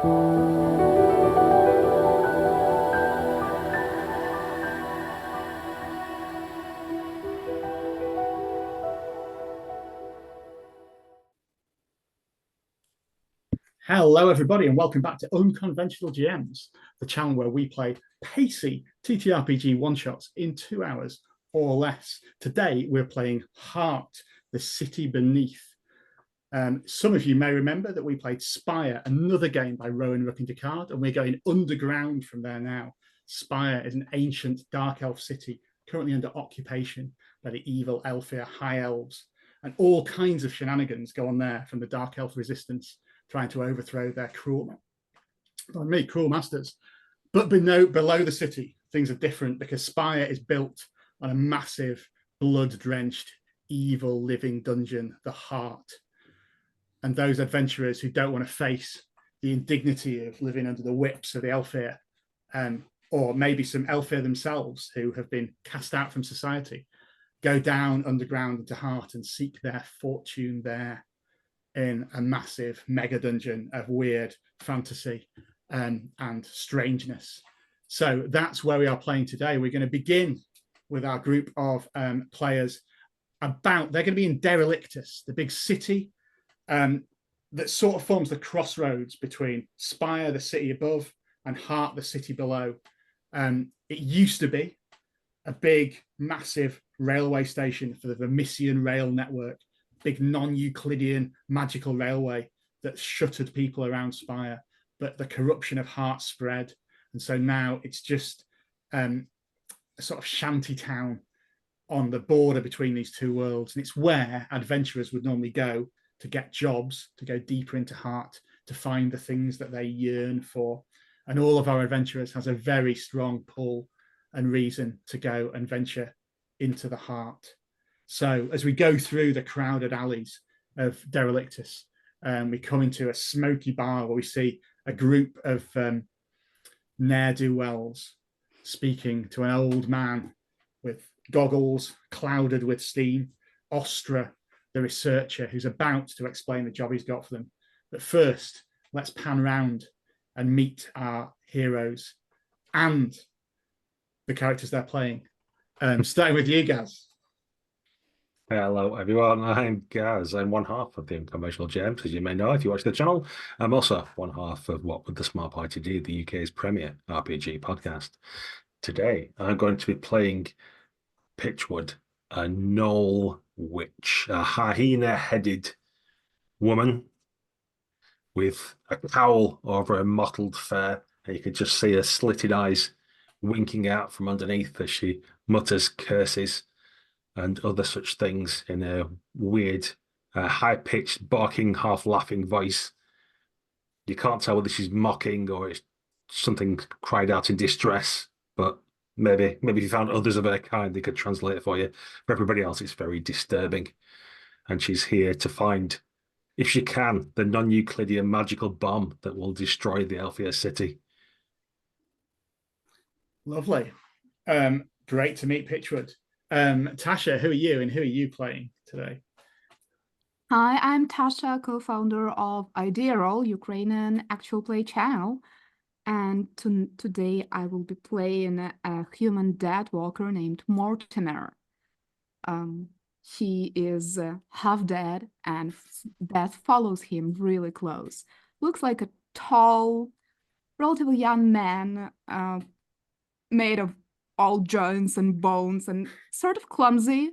Hello, everybody, and welcome back to Unconventional GMs, the channel where we play pacey ttrpg one-shots in 2 hours or less. Today, we're playing Heart, the City Beneath. Some of you may remember that we played Spire, another game by Rowan Ruck and Descartes, and we're going underground from there now. Spire is an ancient dark elf city currently under occupation by the evil Elfir High Elves, and all kinds of shenanigans go on there from the dark elf resistance trying to overthrow their cruel masters. But below the city, things are different because Spire is built on a massive, blood-drenched, evil living dungeon, the Heart. And those adventurers who don't want to face the indignity of living under the whips of the Elfir, or maybe some Elfir themselves who have been cast out from society, go down underground into Heart and seek their fortune there in a massive mega dungeon of weird fantasy and strangeness. So that's where we are playing today. We're going to begin with our group of players. They're going to be in Derelictus, the big city that sort of forms the crossroads between Spire, the city above, and Heart, the city below. It used to be a big, massive railway station for the Vermissian rail network, big non-Euclidean magical railway that shuttered people around Spire, but the corruption of Heart spread. And so now it's just a sort of shanty town on the border between these two worlds. And it's where adventurers would normally go to get jobs, to go deeper into Heart, to find the things that they yearn for. And all of our adventurers has a very strong pull and reason to go and venture into the Heart. So as we go through the crowded alleys of Derelictus, we come into a smoky bar where we see a group of ne'er-do-wells speaking to an old man with goggles clouded with steam, Ostra, the researcher, who's about to explain the job he's got for them. But first, let's pan round and meet our heroes and the characters they're playing. Starting with you, Gaz. Hello everyone, I'm Gaz. I'm one half of the Unconventional GMs, as you may know if you watch the channel. I'm also one half of What Would the Smart Party Do, the UK's premier RPG podcast. Today, I'm going to be playing Pitchwood, a gnoll witch, a hyena-headed woman with a cowl over her mottled fur, and you can just see her slitted eyes winking out from underneath as she mutters curses and other such things in a weird, high-pitched, barking, half-laughing voice. You can't tell whether she's mocking or it's something cried out in distress, but maybe if you found others of her kind, they could translate it for you. For everybody else, it's very disturbing. And she's here to find, if she can, the non-Euclidean magical bomb that will destroy the Elfir city. Lovely. Great to meet Pitchwood. Tasha, who are you and who are you playing today? Hi, I'm Tasha, co-founder of Idearol, Ukrainian actual play channel. And today I will be playing a human deadwalker named Mortimer. He is half dead and death follows him really close. Looks like a tall, relatively young man made of all joints and bones and sort of clumsy,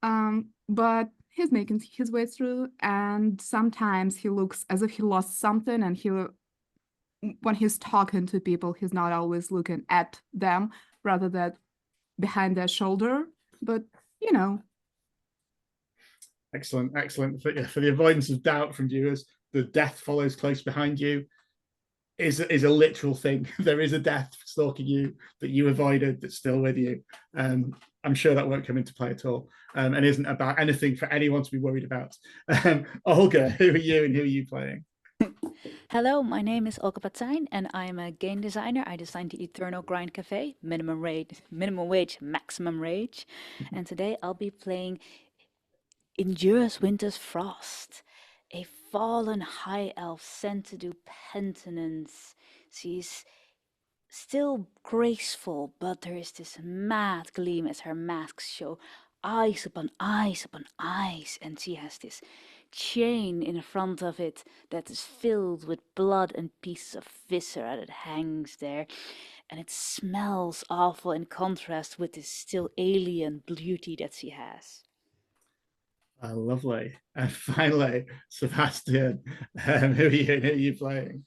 but he's making his way through, and sometimes he looks as if he lost something, and when he's talking to people, he's not always looking at them, rather than behind their shoulder, but you know. Excellent. For the avoidance of doubt from viewers, the death follows close behind you is a literal thing. There is a death stalking you that you avoided that's still with you. I'm sure that won't come into play at all, and isn't about anything for anyone to be worried about. Olga, who are you and who are you playing? Hello, my name is Olga Patijn and I'm a game designer. I designed the Eternal Grind Cafe, minimum wage, maximum rage. And today I'll be playing Endures Winter's Frost, a fallen high elf sent to do penitence. She's still graceful, but there is this mad gleam as her masks show eyes upon eyes upon eyes, and she has this chain in front of it that is filled with blood and pieces of viscera that hangs there, and it smells awful in contrast with this still alien beauty that she has. Lovely. And finally, Sebastian, who are you playing?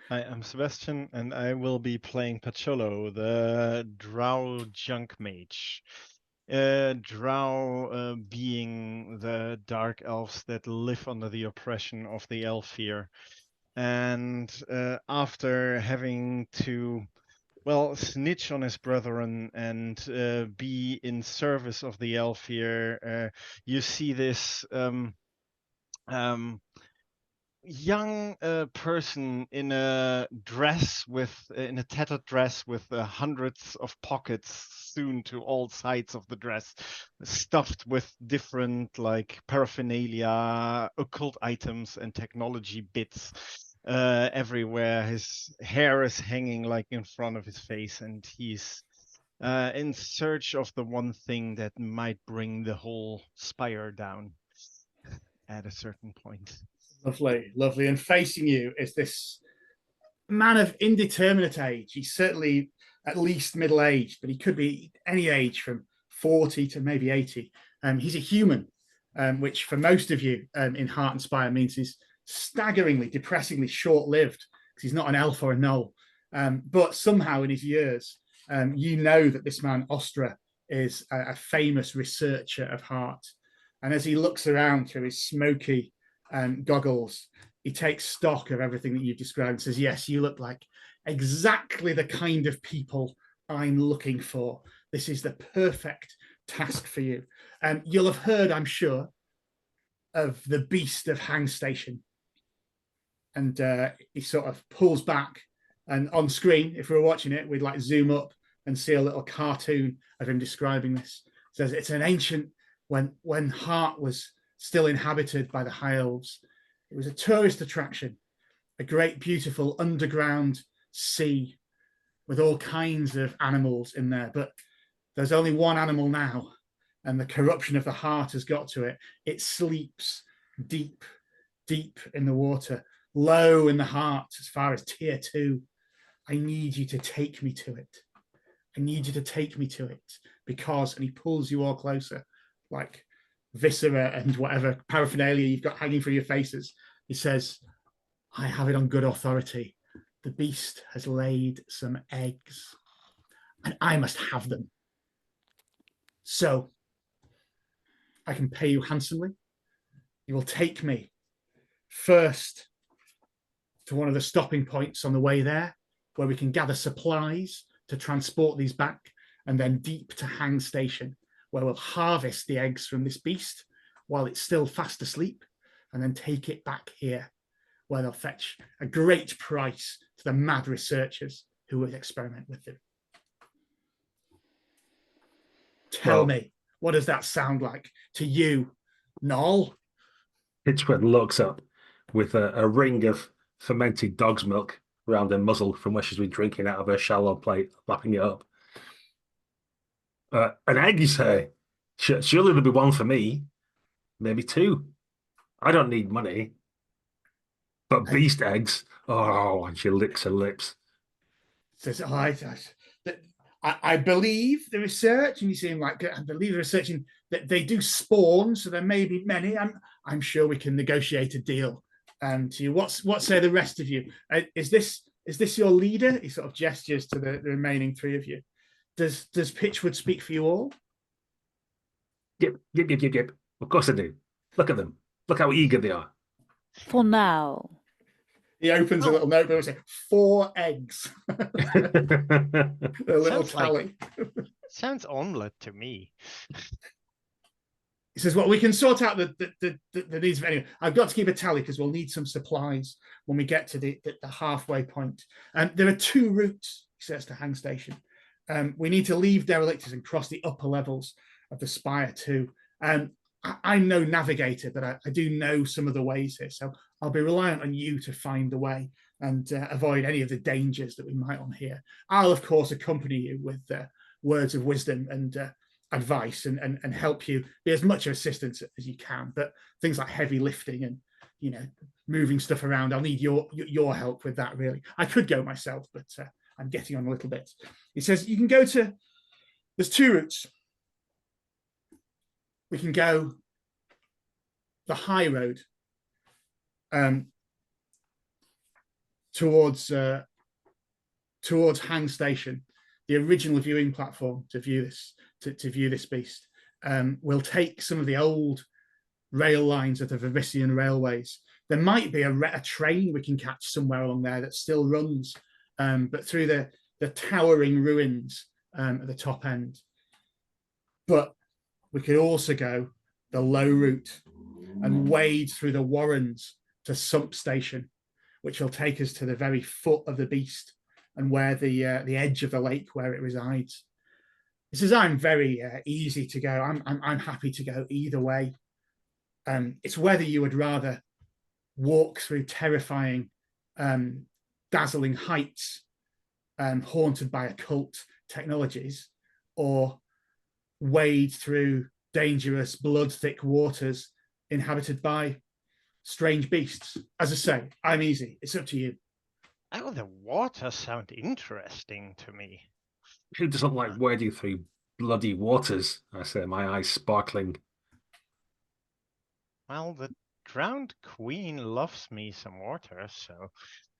I am Sebastian, and I will be playing Pacholo, the Drow Junk Mage. Drow being the dark elves that live under the oppression of the Elfir. And after having to, well, snitch on his brethren and be in service of the Elfir, you see this young person in a dress in a tattered dress with hundreds of pockets sewn to all sides of the dress, stuffed with different like paraphernalia, occult items and technology bits everywhere. His hair is hanging like in front of his face, and he's in search of the one thing that might bring the whole spire down at a certain point. Lovely, lovely. And facing you is this man of indeterminate age. He's certainly at least middle-aged, but he could be any age from 40 to maybe 80. He's a human, which for most of you in Heart and Spire means he's staggeringly, depressingly short-lived, because he's not an elf or a gnoll. But somehow in his years, you know that this man, Ostra, is a famous researcher of heart. And as he looks around through his smoky goggles, he takes stock of everything that you've described and says, yes, you look like exactly the kind of people I'm looking for. This is the perfect task for you. You'll have heard, I'm sure, of the Beast of Hang Station. And he sort of pulls back, and on screen, if we were watching it, we'd like zoom up and see a little cartoon of him describing this. It says it's an ancient, when Heart was still inhabited by the High Elves, it was a tourist attraction, a great, beautiful underground sea with all kinds of animals in there. But there's only one animal now, and the corruption of the heart has got to it. It sleeps deep, deep in the water, low in the heart, as far as tier 2. I need you to take me to it. I need you to take me to it because, and he pulls you all closer, like viscera and whatever paraphernalia you've got hanging from your faces. He says, I have it on good authority. The beast has laid some eggs and I must have them. So I can pay you handsomely. You will take me first to one of the stopping points on the way there, where we can gather supplies to transport these back, and then deep to Hang Station, where we'll harvest the eggs from this beast while it's still fast asleep, and then take it back here, where they'll fetch a great price to the mad researchers who would experiment with them. Tell me, what does that sound like to you, Noel? Pitchford looks up with a ring of fermented dog's milk around her muzzle from where she's been drinking out of her shallow plate, lapping it up. An egg, you say? Surely there'll be one for me, maybe 2. I don't need money. But beast eggs, oh, and she licks her lips. Says, I believe the research, and you seem like I believe the research in that they do spawn, so there may be many. I'm sure we can negotiate a deal. To you, what say the rest of you? Is this your leader? He sort of gestures to the remaining 3 of you. Does Pitchwood speak for you all? Yep. Of course I do. Look at them. Look how eager they are. For now. He opens a little notebook and says, 4 eggs. A little tally. Sounds omelette to me. He says, well, we can sort out the needs of anyone. I've got to keep a tally because we'll need some supplies when we get to the halfway point. There are 2 routes, he says, to Hang Station. We need to leave Derelictus and cross the upper levels of the Spire too. I'm no navigator, but I do know some of the ways here. So I'll be reliant on you to find the way and avoid any of the dangers that we might on here. I'll, of course, accompany you with words of wisdom and advice and help you be as much assistance as you can. But things like heavy lifting and, you know, moving stuff around, I'll need your help with that, really. I could go myself, but I'm getting on a little bit. He says you can go to, there's two routes. We can go the high road towards Hang Station, the original viewing platform to view this beast. We'll take some of the old rail lines of the Vervisian railways. There might be a train we can catch somewhere along there that still runs, but through the towering ruins at the top end. But we could also go the low route and wade through the warrens to Sump Station, which will take us to the very foot of the beast and where the edge of the lake where it resides. He says, I'm very easy to go. I'm happy to go either way. It's whether you would rather walk through terrifying, dazzling heights haunted by occult technologies, or wade through dangerous, blood-thick waters inhabited by strange beasts. As I say, I'm easy. It's up to you. Oh, the water sound interesting to me. Who doesn't like wading through bloody waters? I say, my eyes sparkling. Well, the drowned queen loves me some water, so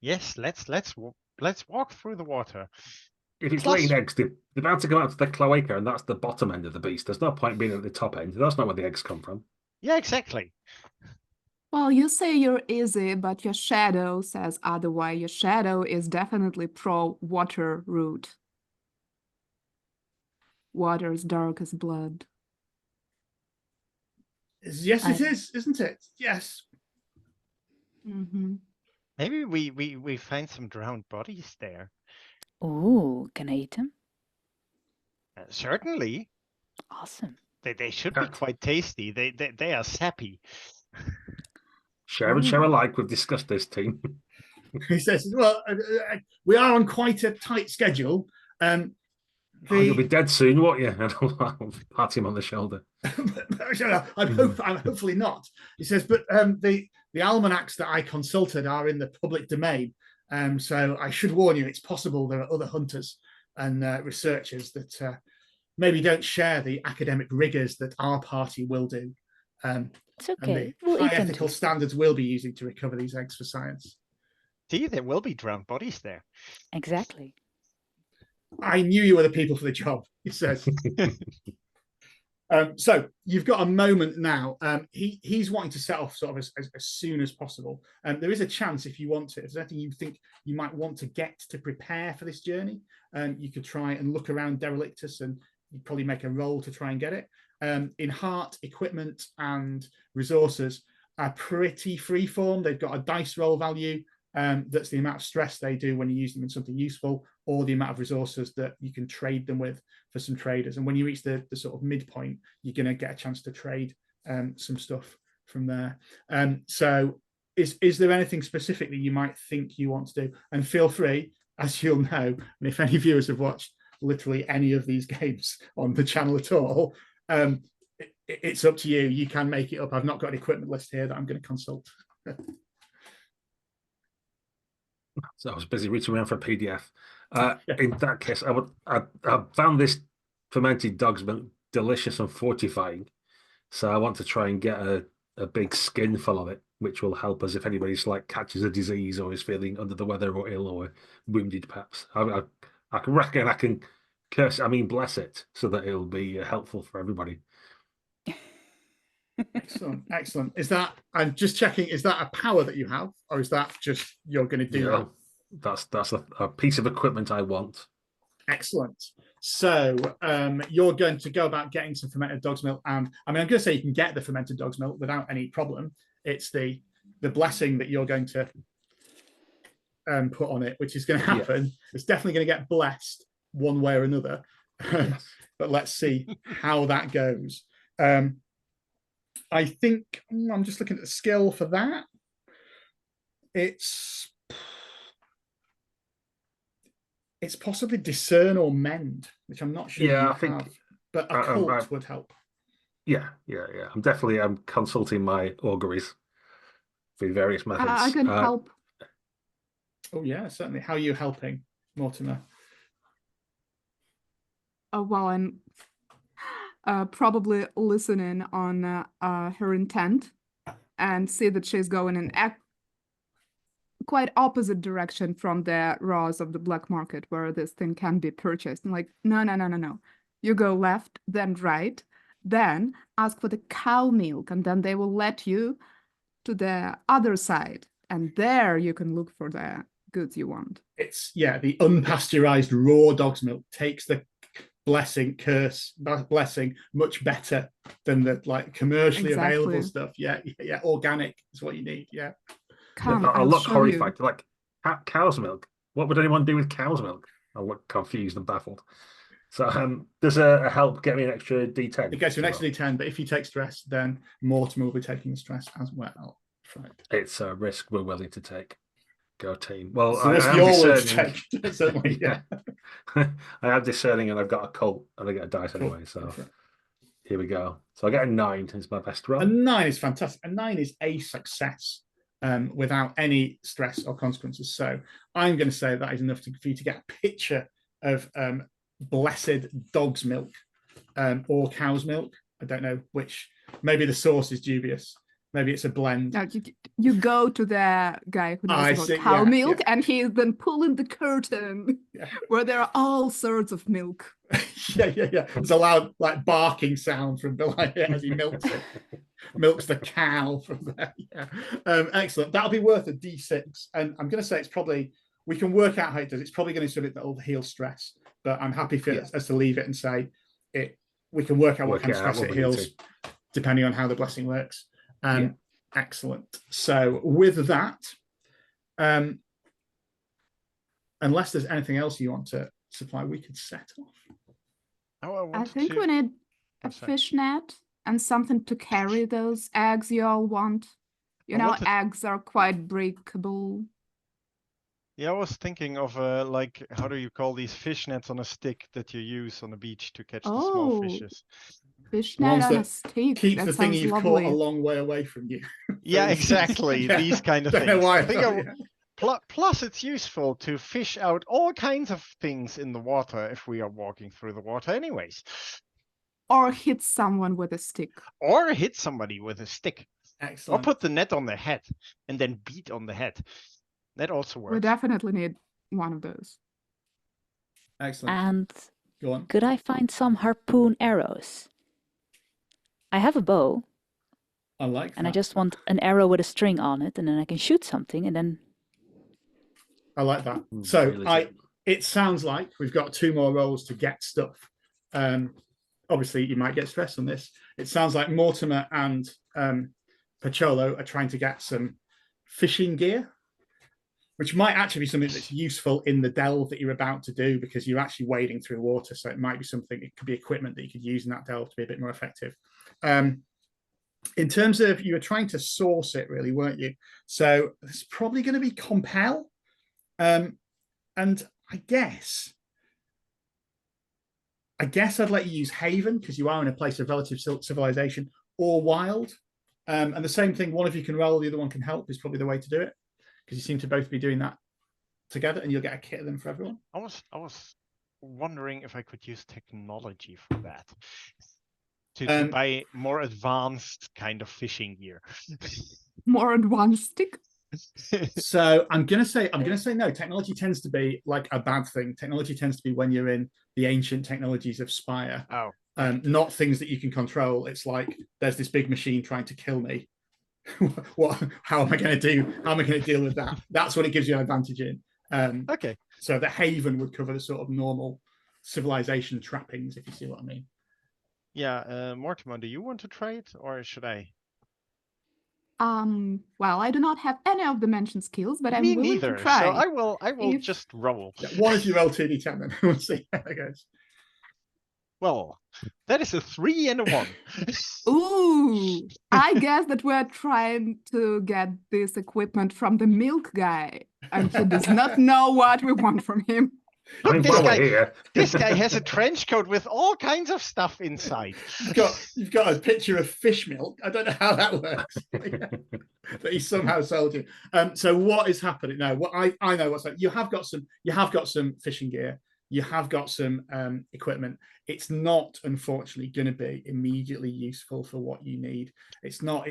yes, let's walk through the water. If it's Plus- laying eggs, they're about to go out to the cloaca, and that's the bottom end of the beast. There's no point being at the top end. That's not where the eggs come from. Yeah, exactly. Well, you say you're easy, but your shadow says otherwise. Your shadow is definitely pro-water route. Water is dark as blood. Yes, it is, isn't it? Yes. Mm-hmm. Maybe we find some drowned bodies there. Ooh, can I eat them? Certainly. Awesome. They should be quite tasty. They are sappy. Share and share alike. We've discussed this, team. He says, well, we are on quite a tight schedule. You'll be dead soon, won't you? I'll pat him on the shoulder. I'm hopefully not. He says, but the almanacs that I consulted are in the public domain. So I should warn you, it's possible there are other hunters and researchers that maybe don't share the academic rigors that our party will do. It's okay. And the We'll high eat them ethical too. standards we'll be using to recover these eggs for science. See, there will be drowned bodies there. Exactly. I knew you were the people for the job, he says. So you've got a moment now. He's wanting to set off sort of as soon as possible. There is a chance, if you want to, if there's anything you think you might want to get to prepare for this journey, you could try and look around Derelictus and you'd probably make a roll to try and get it. In heart, equipment and resources are pretty freeform. They've got a dice roll value. That's the amount of stress they do when you use them in something useful, or the amount of resources that you can trade them with for some traders. And when you reach the sort of midpoint, you're going to get a chance to trade some stuff from there. So is there anything specific that you might think you want to do? And feel free, as you'll know, and if any viewers have watched literally any of these games on the channel at all, it's up to you. You can make it up. I've not got an equipment list here that I'm going to consult. So I was busy reaching around for a PDF. In that case, I found this fermented dog's milk delicious and fortifying. So I want to try and get a big skinful of it, which will help us if anybody's like catches a disease or is feeling under the weather or ill or wounded, perhaps. I reckon I can bless it so that it'll be helpful for everybody. Excellent. Is that, I'm just checking, is that a power that you have, or is that just you're going to do that? That's a piece of equipment I want. Excellent. So you're going to go about getting some fermented dog's milk, and I'm going to say you can get the fermented dog's milk without any problem. It's the blessing that you're going to put on it, which is going to happen. Yeah. It's definitely going to get blessed one way or another. Yes. But let's see how that goes. I think I'm just looking at the skill for that. It's possibly discern or mend, which I'm not sure Yeah, you I think- have, but occult would help. Yeah. I'm definitely consulting my auguries through various methods. I can help. Oh yeah, certainly. How are you helping, Mortimer? Well, I'm probably listening on her intent and see that she's going in quite opposite direction from the rows of the black market where this thing can be purchased. I'm like, no. You go left, then right, then ask for the cow milk, and then they will let you to the other side, and there you can look for the goods you want. It's the unpasteurized raw dog's milk takes the blessing much better than the like commercially available stuff. Yeah, organic is what you need. Yeah. Come, I'll look show horrified. you. Like, cow's milk? What would anyone do with cow's milk? I'll look confused and baffled. So does a help get me an extra D10? It gets you an extra D10, but if you take stress, then Mortimer will be taking the stress as well. Right. It's a risk we're willing to take. Go team. Well, so I you're am willing to discerning. take, certainly, yeah. I am discerning, and I've got a cult, and I get a dice anyway. So here we go. So I get a 9 is my best roll. A 9 is fantastic. A 9 is a success without any stress or consequences. So I'm going to say that is enough for you to get a picture of blessed dog's milk or cow's milk. I don't know which. Maybe the source is dubious. Maybe it's a blend. No, you go to the guy who knows about cow milk, and he's then pulling the curtain where there are all sorts of milk. Yeah. It's a loud, like, barking sound from behind it as he milks it. Milks the cow from there. Yeah. Excellent. That'll be worth a D6. And I'm going to say it's probably, we can work out how it does. It's probably going to sort of that'll heal stress, but I'm happy for us to leave it and say it. We can work out what kind of stress it heals depending on how the blessing works. Excellent. So with that, unless there's anything else you want to supply, we could set off. I think we need a fish net and something to carry those eggs you all want. You know, eggs are quite breakable. Yeah, I was thinking of like, how do you call these fish nets on a stick that you use on the beach to catch the small fishes? Fish net on a stick. Keeps the thing you've caught a long way away from you. Yeah, exactly. These kind of things. Know why plus, it's useful to fish out all kinds of things in the water if we are walking through the water anyways. Or hit someone with a stick. Or hit somebody with a stick. Excellent. Or put the net on their head and then beat on the head. That also works. We definitely need one of those. Excellent. And go on. Could I find some harpoon arrows? I have a bow. I like that. And I just want an arrow with a string on it, and then I can shoot something, and then... I like that. So it sounds like we've got 2 more rolls to get stuff. Obviously, you might get stressed on this. It sounds like Mortimer and Pacholo are trying to get some fishing gear, which might actually be something that's useful in the delve that you're about to do because you're actually wading through water. So it might be something, it could be equipment that you could use in that delve to be a bit more effective. In terms of, you were trying to source it really, weren't you? So it's probably going to be compel. And I guess I'd let you use haven because you are in a place of relative civilization, or wild. And the same thing, one of you can roll, the other one can help is probably the way to do it because you seem to both be doing that together and you'll get a kit of them for everyone. I was wondering if I could use technology for that. To buy more advanced kind of fishing gear. More advanced stick? So I'm gonna say no. Technology tends to be like a bad thing. Technology tends to be when you're in the ancient technologies of Spire. Oh. Not things that you can control. It's like there's this big machine trying to kill me. How am I going to deal with that? That's what it gives you an advantage in. Okay. So the haven would cover the sort of normal civilization trappings, if you see what I mean. Yeah, Mortimer, do you want to try it or should I? Well, I do not have any of the mentioned skills, but I'm willing neither, to try. So I will just roll. Yeah, why don't you roll 2d10 then? We'll see how it goes. Well, that is a 3 and a 1. Ooh, I guess that we're trying to get this equipment from the milk guy, and he does not know what we want from him. I mean, Look, while we're here, this guy has a trench coat with all kinds of stuff inside. You've got a picture of fish milk. I don't know how that works, but he somehow sold you. So what is happening now? What I know what's happening. You have got some fishing gear. You have got some equipment. It's not, unfortunately, going to be immediately useful for what you need. It's not.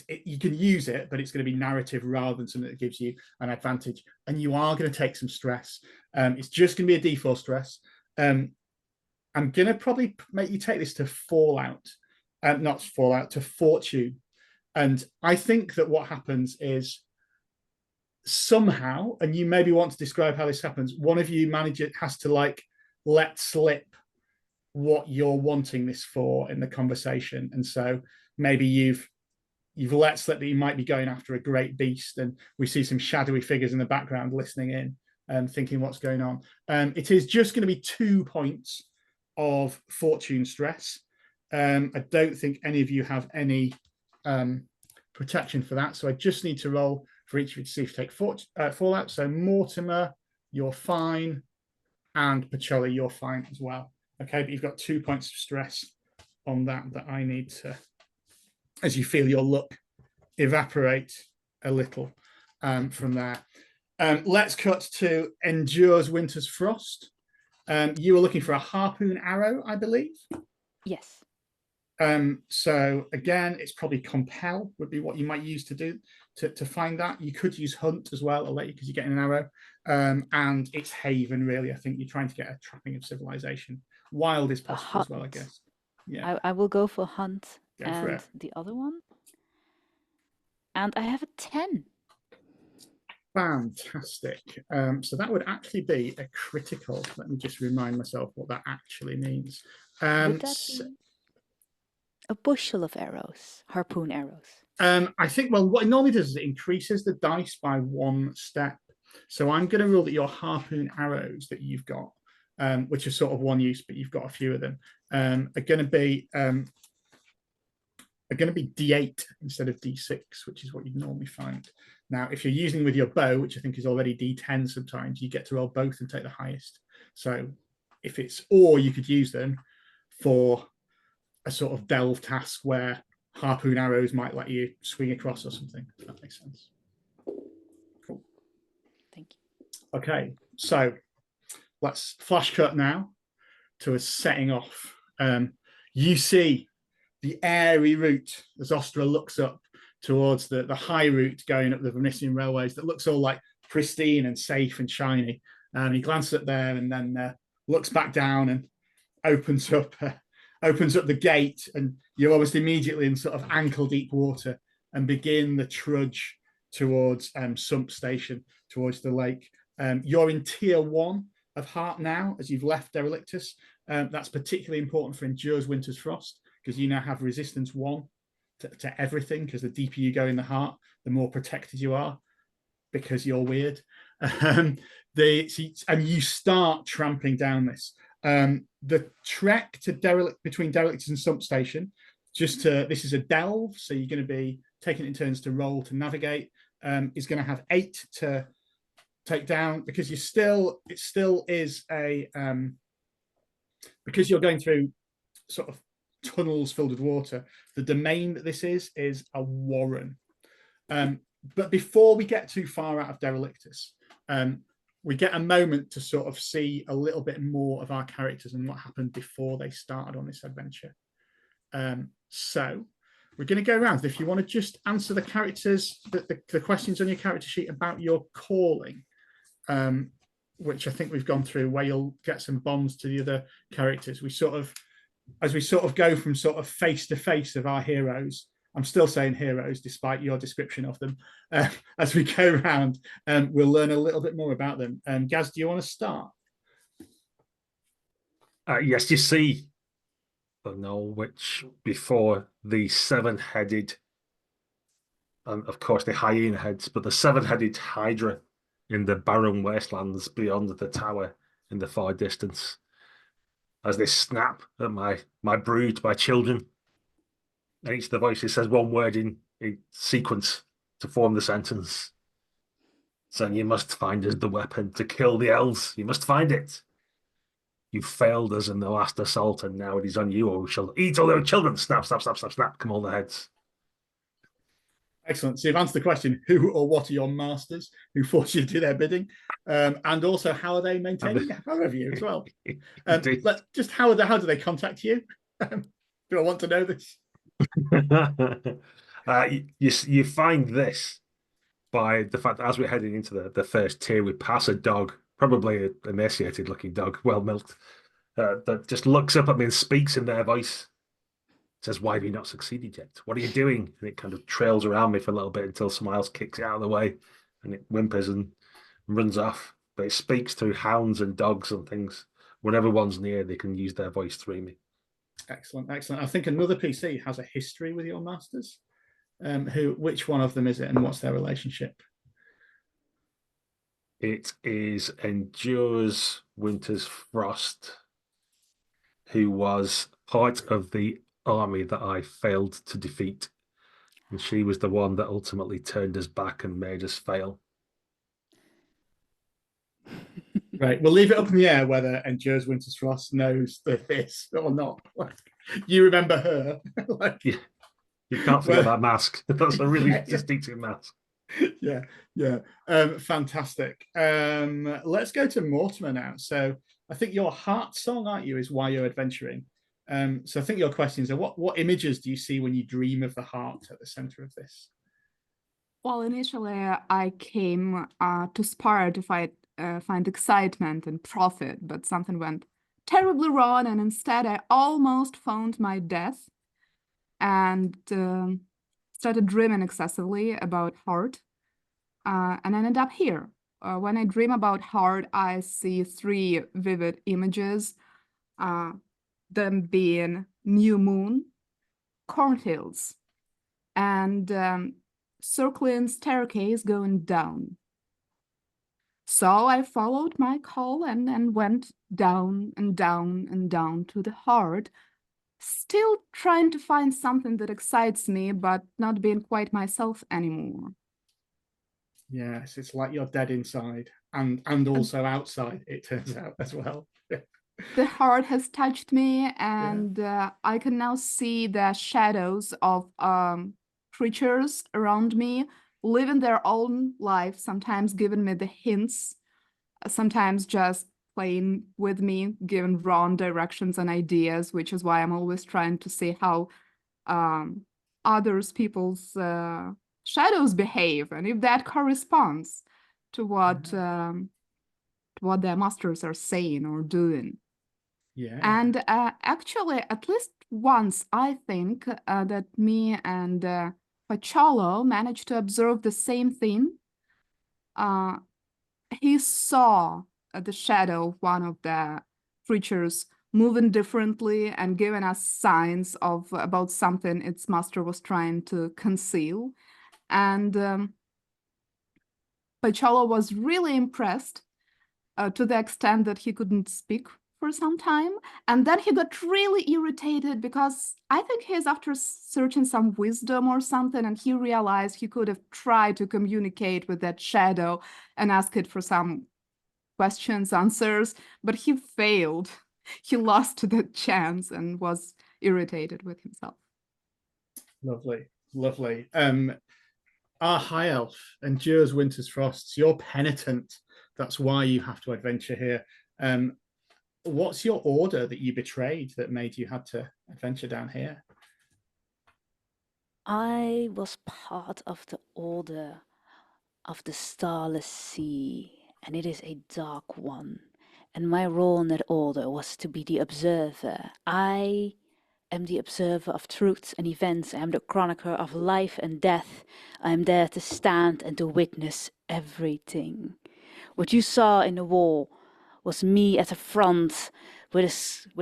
You can use it, but it's going to be narrative rather than something that gives you an advantage. And you are going to take some stress. It's just going to be a D4 stress. I'm going to probably make you take this to Fallout, not Fallout, to Fortune. And I think that what happens is somehow, and you maybe want to describe how this happens, one of you has to like let slip what you're wanting this for in the conversation. And so maybe you've let slip that you might be going after a great beast, and we see some shadowy figures in the background listening in and thinking what's going on. It is just going to be 2 points of fortune stress. I don't think any of you have any protection for that, so I just need to roll for each of you to see if you take Fallout. So Mortimer, you're fine, and Pacholi, you're fine as well. Okay, but you've got 2 points of stress on that I need to, as you feel your luck evaporate a little from there. Let's cut to Endures Winter's Frost. You were looking for a harpoon arrow, I believe. Yes. So again, it's probably compel would be what you might use to do to find that. You could use hunt as well, I'll let you, because you're getting an arrow. And it's haven, really. I think you're trying to get a trapping of civilization. Wild is possible as well, I guess. Yeah. I will go for hunt Go for it. the other one. And I have a 10. Fantastic. So that would actually be a critical. Let me just remind myself what that actually means. Would that be a bushel of arrows, harpoon arrows? I think, well, what it normally does is it increases the dice by 1 step. So I'm going to rule that your harpoon arrows that you've got, which are sort of one use, but you've got a few of them, are going to be D8 instead of D6, which is what you'd normally find. Now, if you're using with your bow, which I think is already D10 sometimes, you get to roll both and take the highest. So or you could use them for a sort of delve task where harpoon arrows might let you swing across or something, if that makes sense. Cool. Thank you. Okay, so let's flash cut now to us setting off. You see the airy route as Ostra looks up towards the high route going up the Venetian railways that looks all like pristine and safe and shiny. He glances up there and then looks back down and opens up the gate, and you're almost immediately in sort of ankle deep water and begin the trudge towards Sump Station, towards the lake. You're in tier 1 of heart now as you've left Derelictus. That's particularly important for Endures Winter's Frost, because you now have resistance 1 to everything, because the deeper you go in the heart, the more protected you are, because you're weird. And you start tramping down this. The trek to between Derelictus and Sump Station, this is a delve, so you're going to be taking it in turns to roll to navigate, is going to have 8 to take down, because it still is because you're going through sort of tunnels filled with water. The domain that this is a warren. But before we get too far out of Derelictus, we get a moment to sort of see a little bit more of our characters and what happened before they started on this adventure. So we're going to go around. If you want to just answer the characters, the questions on your character sheet about your calling, which I think we've gone through, where you'll get some bonds to the other characters. As we go from sort of face to face of our heroes, I'm still saying heroes despite your description of them. As we go around, we'll learn a little bit more about them. Gaz, do you want to start? Yes, you see the Norwich before the 7-headed, and of course the hyena heads, but the 7-headed hydra in the barren wastelands beyond the tower in the far distance. as they snap at my brood, my children. And each of the voices says one word in sequence to form the sentence. Son, you must find us the weapon to kill the elves. You must find it. You failed us in the last assault, and now it is on you, or we shall eat all their children. Snap, snap, snap, snap, snap. Come all the heads. Excellent. So you've answered the question, who or what are your masters who force you to do their bidding? And also, how are they maintaining power of you as well? How do they contact you? Do I want to know this? You find this by the fact that as we're heading into the first tier, we pass a dog, probably an emaciated looking dog, well milked, that just looks up at me and speaks in their voice. Says, why have you not succeeded yet? What are you doing? And it kind of trails around me for a little bit until someone else kicks it out of the way, and it whimpers and runs off. But it speaks through hounds and dogs and things. Whenever one's near, they can use their voice through me. Excellent, excellent. I think another PC has a history with your masters. Which one of them is it, and what's their relationship? It is Endures Winter's Frost, who was part of the army that I failed to defeat. And she was the one that ultimately turned us back and made us fail. Right, we'll leave it up in the air whether Endures Winter's Frost knows this or not. You remember her. Yeah. You can't forget that mask. That's a really distinctive mask. Yeah. Fantastic. Let's go to Mortimer now. So I think your heart song, aren't you, is why you're adventuring. So I think your questions are what images do you see when you dream of the heart at the center of this? Well, initially I came to Spire to find excitement and profit, but something went terribly wrong, and instead I almost found my death and started dreaming excessively about heart, and ended up here. When I dream about heart, I see three vivid images, them being new moon, cornfields, and circling staircase going down. So I followed my call and went down and down and down to the heart, still trying to find something that excites me, but not being quite myself anymore. Yes, it's like you're dead inside and also outside, it turns out as well. The heart has touched me, and I can now see the shadows of creatures around me living their own life, sometimes giving me the hints, sometimes just playing with me, giving wrong directions and ideas, which is why I'm always trying to see how people's shadows behave, and if that corresponds to what their masters are saying or doing. Yeah. And actually, at least once, I think that me and Pacholo managed to observe the same thing. He saw the shadow of one of the creatures moving differently and giving us signs about something its master was trying to conceal. And Pacholo was really impressed to the extent that he couldn't speak for some time. And then he got really irritated because I think he's after searching some wisdom or something, and he realized he could have tried to communicate with that shadow and ask it for some questions, answers, but he failed. He lost the chance and was irritated with himself. Lovely, lovely. Our high elf endures winter's frosts. You're penitent. That's why you have to adventure here. What's your order that you betrayed that made you have to adventure down here? I was part of the Order of the Starless Sea, and it is a dark one. And my role in that order was to be the observer. I am the observer of truths and events. I am the chronicler of life and death. I am there to stand and to witness everything. What you saw in the wall was me at the front with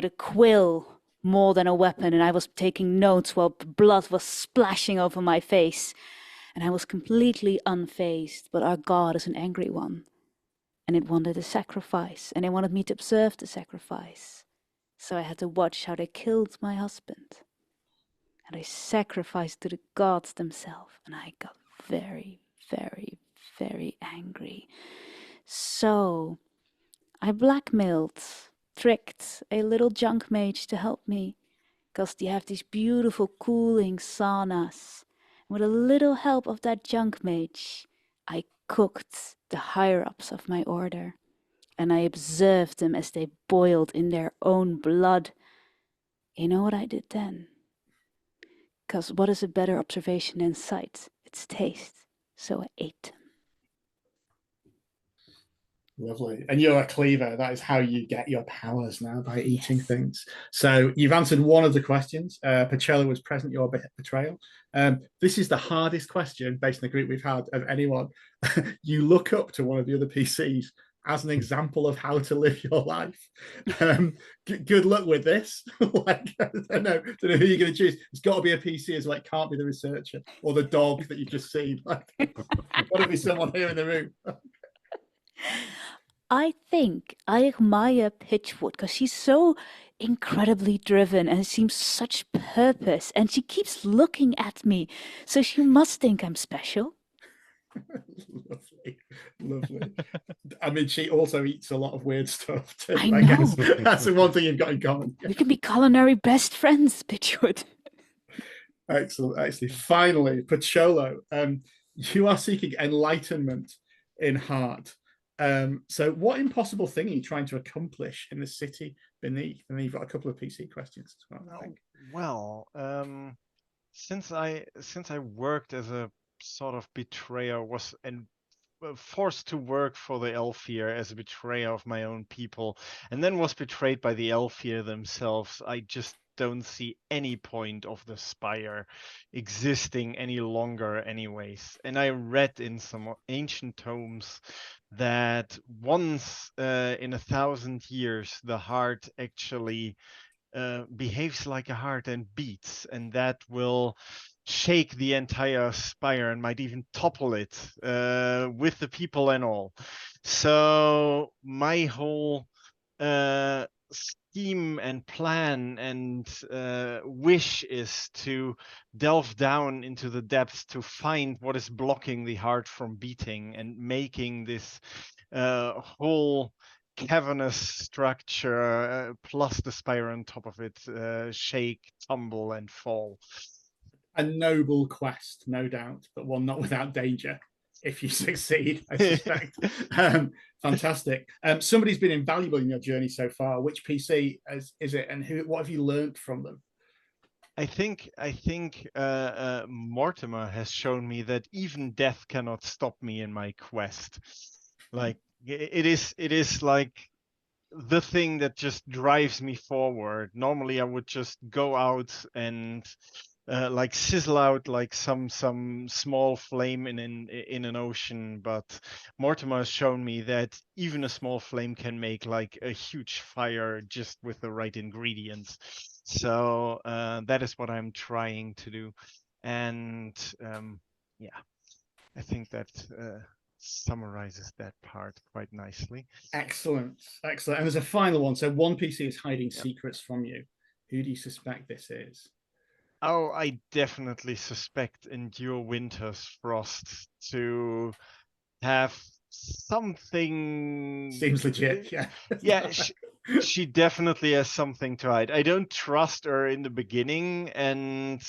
a quill more than a weapon, and I was taking notes while blood was splashing over my face. And I was completely unfazed, but our God is an angry one. And it wanted a sacrifice, and it wanted me to observe the sacrifice. So I had to watch how they killed my husband. And I sacrificed to the gods themselves. And I got very, very, very angry. So I blackmailed, tricked a little junk mage to help me. Because they have these beautiful cooling saunas. With a little help of that junk mage, I cooked the higher-ups of my order. And I observed them as they boiled in their own blood. You know what I did then? Because what is a better observation than sight? It's taste. So I ate them. Lovely. And you're a cleaver. That is how you get your powers now, by eating Yes. things. So you've answered one of the questions. Pacello was present your betrayal. This is the hardest question based on the group we've had of anyone. You look up to one of the other PCs as an example of how to live your life. Good luck with this. Like, I don't know who you're going to choose. It's got to be a PC as well. It can't be the researcher or the dog that you've just seen. Like, it's got to be someone here in the room. I think I admire Pitchwood because she's so incredibly driven and seems such purpose, and she keeps looking at me, so she must think I'm special. Lovely, lovely. I mean, she also eats a lot of weird stuff too. I I guess know. that's the one thing you've got in common. We can be culinary best friends, Pitchwood. Excellent, excellent. Finally, Pacholo, you are seeking enlightenment in heart. So what impossible thing are you trying to accomplish in the city beneath? And then you've got a couple of PC questions as well, I think. Well, since I worked as a sort of betrayer, was forced to work for the Elfir as a betrayer of my own people, and then was betrayed by the Elfir themselves, I just don't see any point of the Spire existing any longer anyways. And I read in some ancient tomes that once in 1,000 years the heart actually behaves like a heart and beats, and that will shake the entire Spire and might even topple it with the people and all. So my whole scheme and plan and wish is to delve down into the depths to find what is blocking the heart from beating and making this whole cavernous structure plus the spire on top of it shake, tumble, and fall. A noble quest, no doubt, but one not without danger. If you succeed, I suspect. Fantastic. Somebody's been invaluable in your journey so far. Which PC is it, and what have you learned from them? I think Mortimer has shown me that even death cannot stop me in my quest. Like it is like the thing that just drives me forward. Normally I would just go out and like sizzle out like some small flame in an ocean, but Mortimer has shown me that even a small flame can make like a huge fire just with the right ingredients. So that is what I'm trying to do, and yeah, I think that summarizes that part quite nicely. Excellent, excellent. And there's a final one. So one PC is hiding secrets from you. Who do you suspect this is? Oh, I definitely suspect Endure Winter's Frost to have something. Seems legit, yeah. Yeah, she definitely has something to hide. I don't trust her in the beginning, and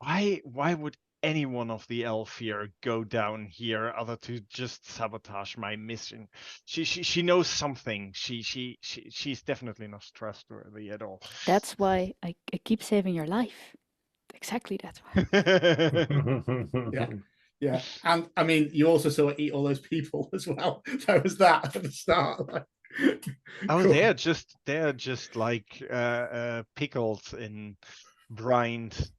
why would any one of the Elfir go down here other to just sabotage my mission? She knows something. She's definitely not trustworthy at all. That's why I keep saving your life. Exactly that's why. Yeah. And I mean, you also saw her eat all those people as well. There was that at the start. Oh, cool. They're just like pickled and brined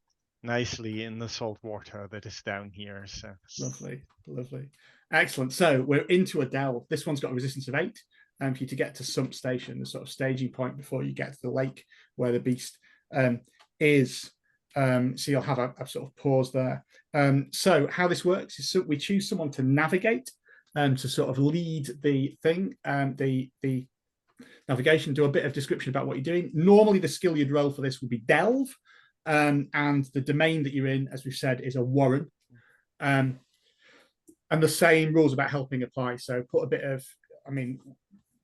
nicely in the salt water that is down here. So lovely, lovely, excellent. So we're into a delve. This one's got a resistance of 8, and for you to get to Sump Station, the sort of staging point before you get to the lake where the beast is. So you'll have a sort of pause there. So how this works is we choose someone to navigate, to sort of lead the thing, the navigation, do a bit of description about what you're doing. Normally, the skill you'd roll for this would be Delve, and the domain that you're in, as we've said, is a warren. And the same rules about helping apply. So put a bit of, I mean,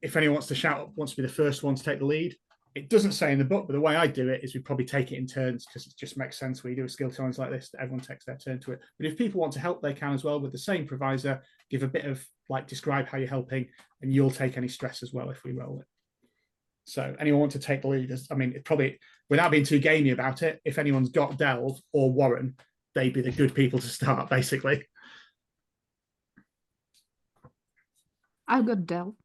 if anyone wants to shout, wants to be the first one to take the lead, it doesn't say in the book, but the way I do it is we probably take it in turns because it just makes sense when you do a skill challenge like this that everyone takes their turn to it. But if people want to help, they can as well with the same provisor. Give a bit of like describe how you're helping, and you'll take any stress as well if we roll it. So anyone want to take the lead? I mean, it probably, without being too gamey about it, if anyone's got Delve or Warren, they'd be the good people to start, basically. I've got Del.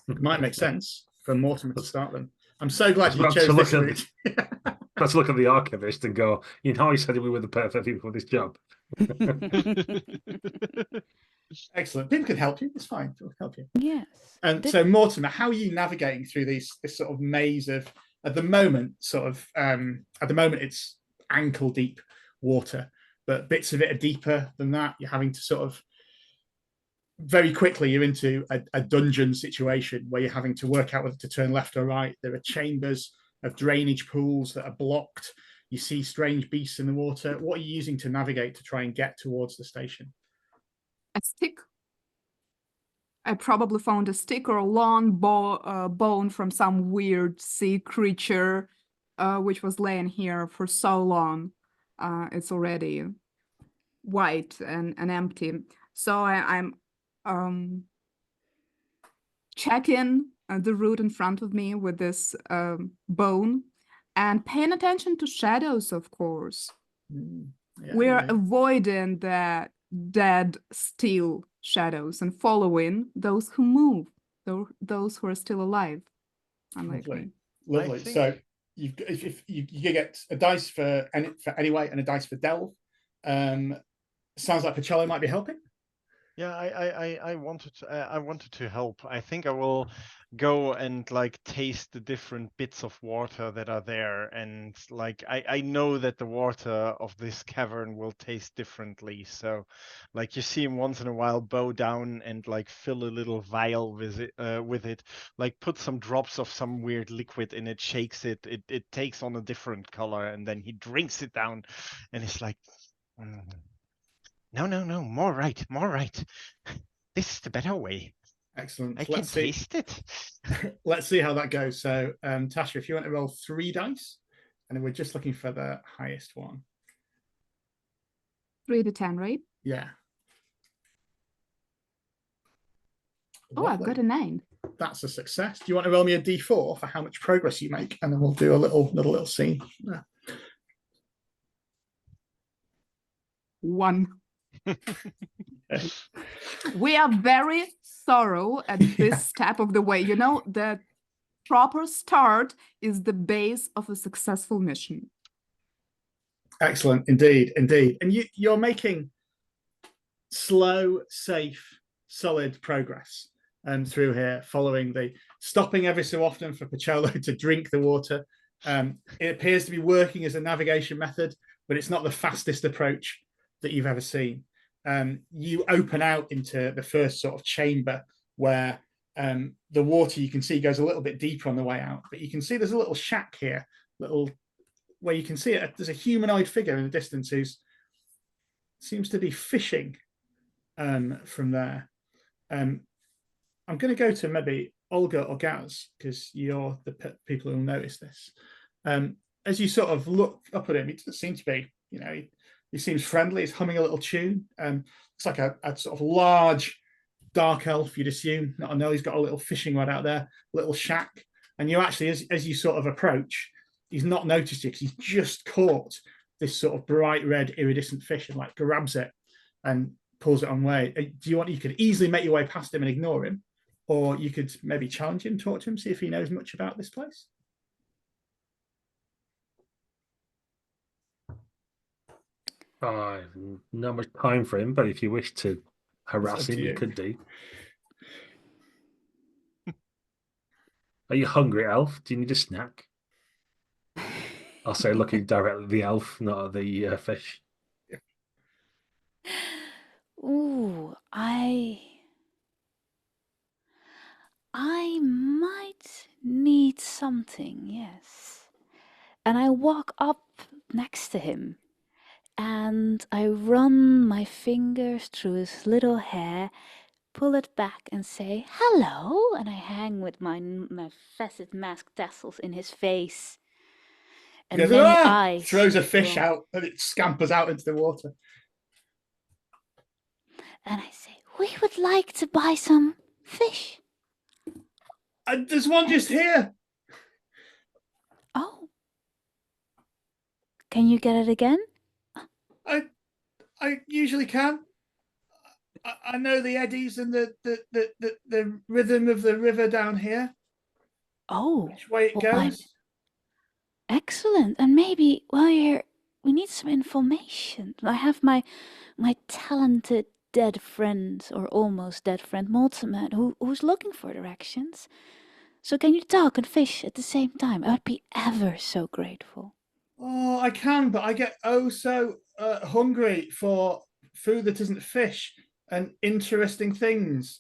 It might make sense for Mortimer to start them. I'm so glad you Let's chose look this at route. Let's look at the archivist and go, you know, he said we were the perfect people for this job. Excellent. People can help you. It's fine. They'll help you. Yes. And so, Mortimer, how are you navigating through this sort of maze of, at the moment, it's ankle deep water, but bits of it are deeper than that. You're having to sort of, very quickly, you're into a dungeon situation where you're having to work out whether to turn left or right. There are chambers of drainage pools that are blocked. You see strange beasts in the water. What are you using to navigate to try and get towards the station? A stick. I probably found a stick or a long bone from some weird sea creature, which was laying here for so long. It's already white and empty. So I'm checking the route in front of me with this bone and paying attention to shadows, of course. Yeah, We're avoiding the dead, still shadows and following those who move, those who are still alive, unlike me. Lovely. So if you get a dice for anyway and a dice for Delve. Sounds like Pacello might be helping. Yeah, I wanted to help. I think I will go and like taste the different bits of water that are there, and like I know that the water of this cavern will taste differently. So, like you see him once in a while bow down and like fill a little vial with it, like put some drops of some weird liquid in it, shakes it, it takes on a different color, and then he drinks it down, and it's like. No, more right. This is the better way. Excellent. I can taste it. Let's see how that goes. So, Tasha, if you want to roll 3 dice, and we're just looking for the highest one. 3 to 10, right? Yeah. Oh, I've got a 9. That's a success. Do you want to roll me a d4 for how much progress you make, and then we'll do a little scene. Yeah. 1. We are very thorough at this step of the way. You know, the proper start is the base of a successful mission. Excellent, indeed. And you're making slow, safe, solid progress through here, stopping every so often for Pacello to drink the water. It appears to be working as a navigation method, but it's not the fastest approach that you've ever seen. You open out into the first sort of chamber where the water you can see goes a little bit deeper on the way out, but you can see there's a little shack here, where you can see it. There's a humanoid figure in the distance who seems to be fishing from there. I'm going to go to maybe Olga or Gaz, because you're the people who will notice this. As you sort of look up at him, he doesn't seem to be, he seems friendly. He's humming a little tune. Looks like a sort of large dark elf, you'd assume. I know he's got a little fishing rod out there, little shack. And you actually, as you sort of approach, he's not noticed you because he's just caught this sort of bright red iridescent fish and like grabs it and pulls it on way. You could easily make your way past him and ignore him, or you could maybe challenge him, talk to him, see if he knows much about this place. I've not much time for him, but if you wish to harass him, you could do. Are you hungry, elf? Do you need a snack? I'll say, looking directly at the elf, not at the fish. Ooh, I something, yes. And I walk up next to him and I run my fingers through his little hair, pull it back and say, hello. And I hang with my facet mask tassels in his face. He And goes, then "Ah!" I throws a fish out and it scampers out into the water. And I say, we would like to buy some fish. There's one just here. Oh. Can you get it again? I usually can. I know the eddies and the rhythm of the river down here. Oh. Which way it goes. Excellent. And maybe while we need some information. I have my talented dead friend or almost dead friend Mortimer who's looking for directions. So can you talk and fish at the same time? I would be ever so grateful. Oh, I can, but I get so hungry for food that isn't fish and interesting things.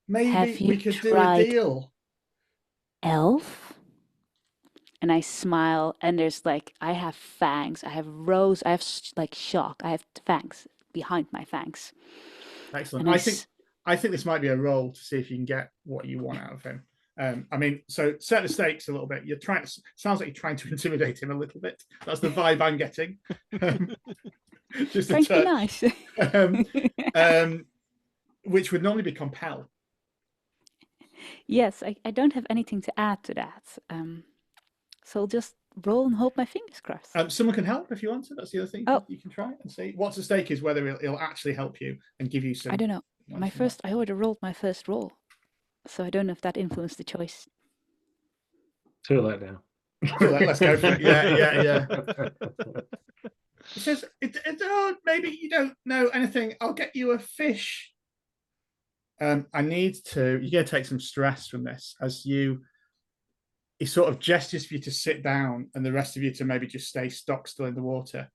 Maybe we could do a deal. Elf? And I smile, and there's I have fangs, I have rows, I have shock, I have fangs behind my fangs. Excellent. I think this might be a roll to see if you can get what you want out of him. I mean, so set the stakes a little bit. Sounds like you're trying to intimidate him a little bit. That's the vibe I'm getting. Just a touch. Nice. Which would normally be compel. Yes, I don't have anything to add to that. So I'll just roll and hope my fingers crossed. Someone can help if you want to. That's the other thing you can try and see. What's at stake is whether it'll actually help you and give you some. I don't know. I already rolled my first roll. So I don't know if that influenced the choice. Too late now. Too late. Let's go for it. Yeah. It says, maybe you don't know anything. I'll get you a fish. You're going to take some stress from this as he sort of gestures for you to sit down and the rest of you to maybe just stay stock still in the water.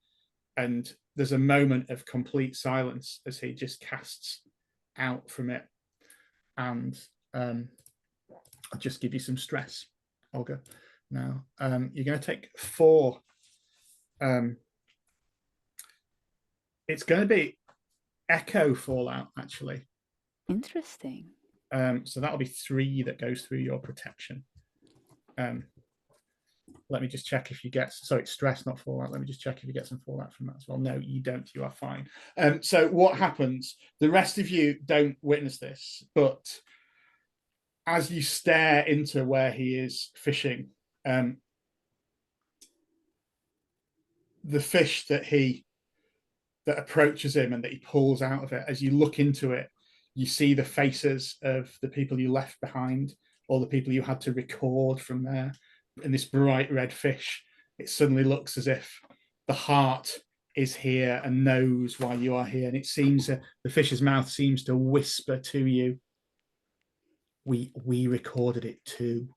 And there's a moment of complete silence as he just casts out from it. And I'll just give you some stress, Olga. Now, you're going to take 4. It's going to be echo fallout, actually. Interesting. So that'll be 3 that goes through your protection. Let me just check if you get, sorry, it's stress, not fallout. Let me just check if you get some fallout from that as well. No, you don't. You are fine. So what happens? The rest of you don't witness this, but as you stare into where he is fishing, the fish that approaches him and that he pulls out of it, as you look into it, you see the faces of the people you left behind, or the people you had to record from there. And this bright red fish, it suddenly looks as if the heart is here and knows why you are here. And it seems the fish's mouth seems to whisper to you, we recorded it too.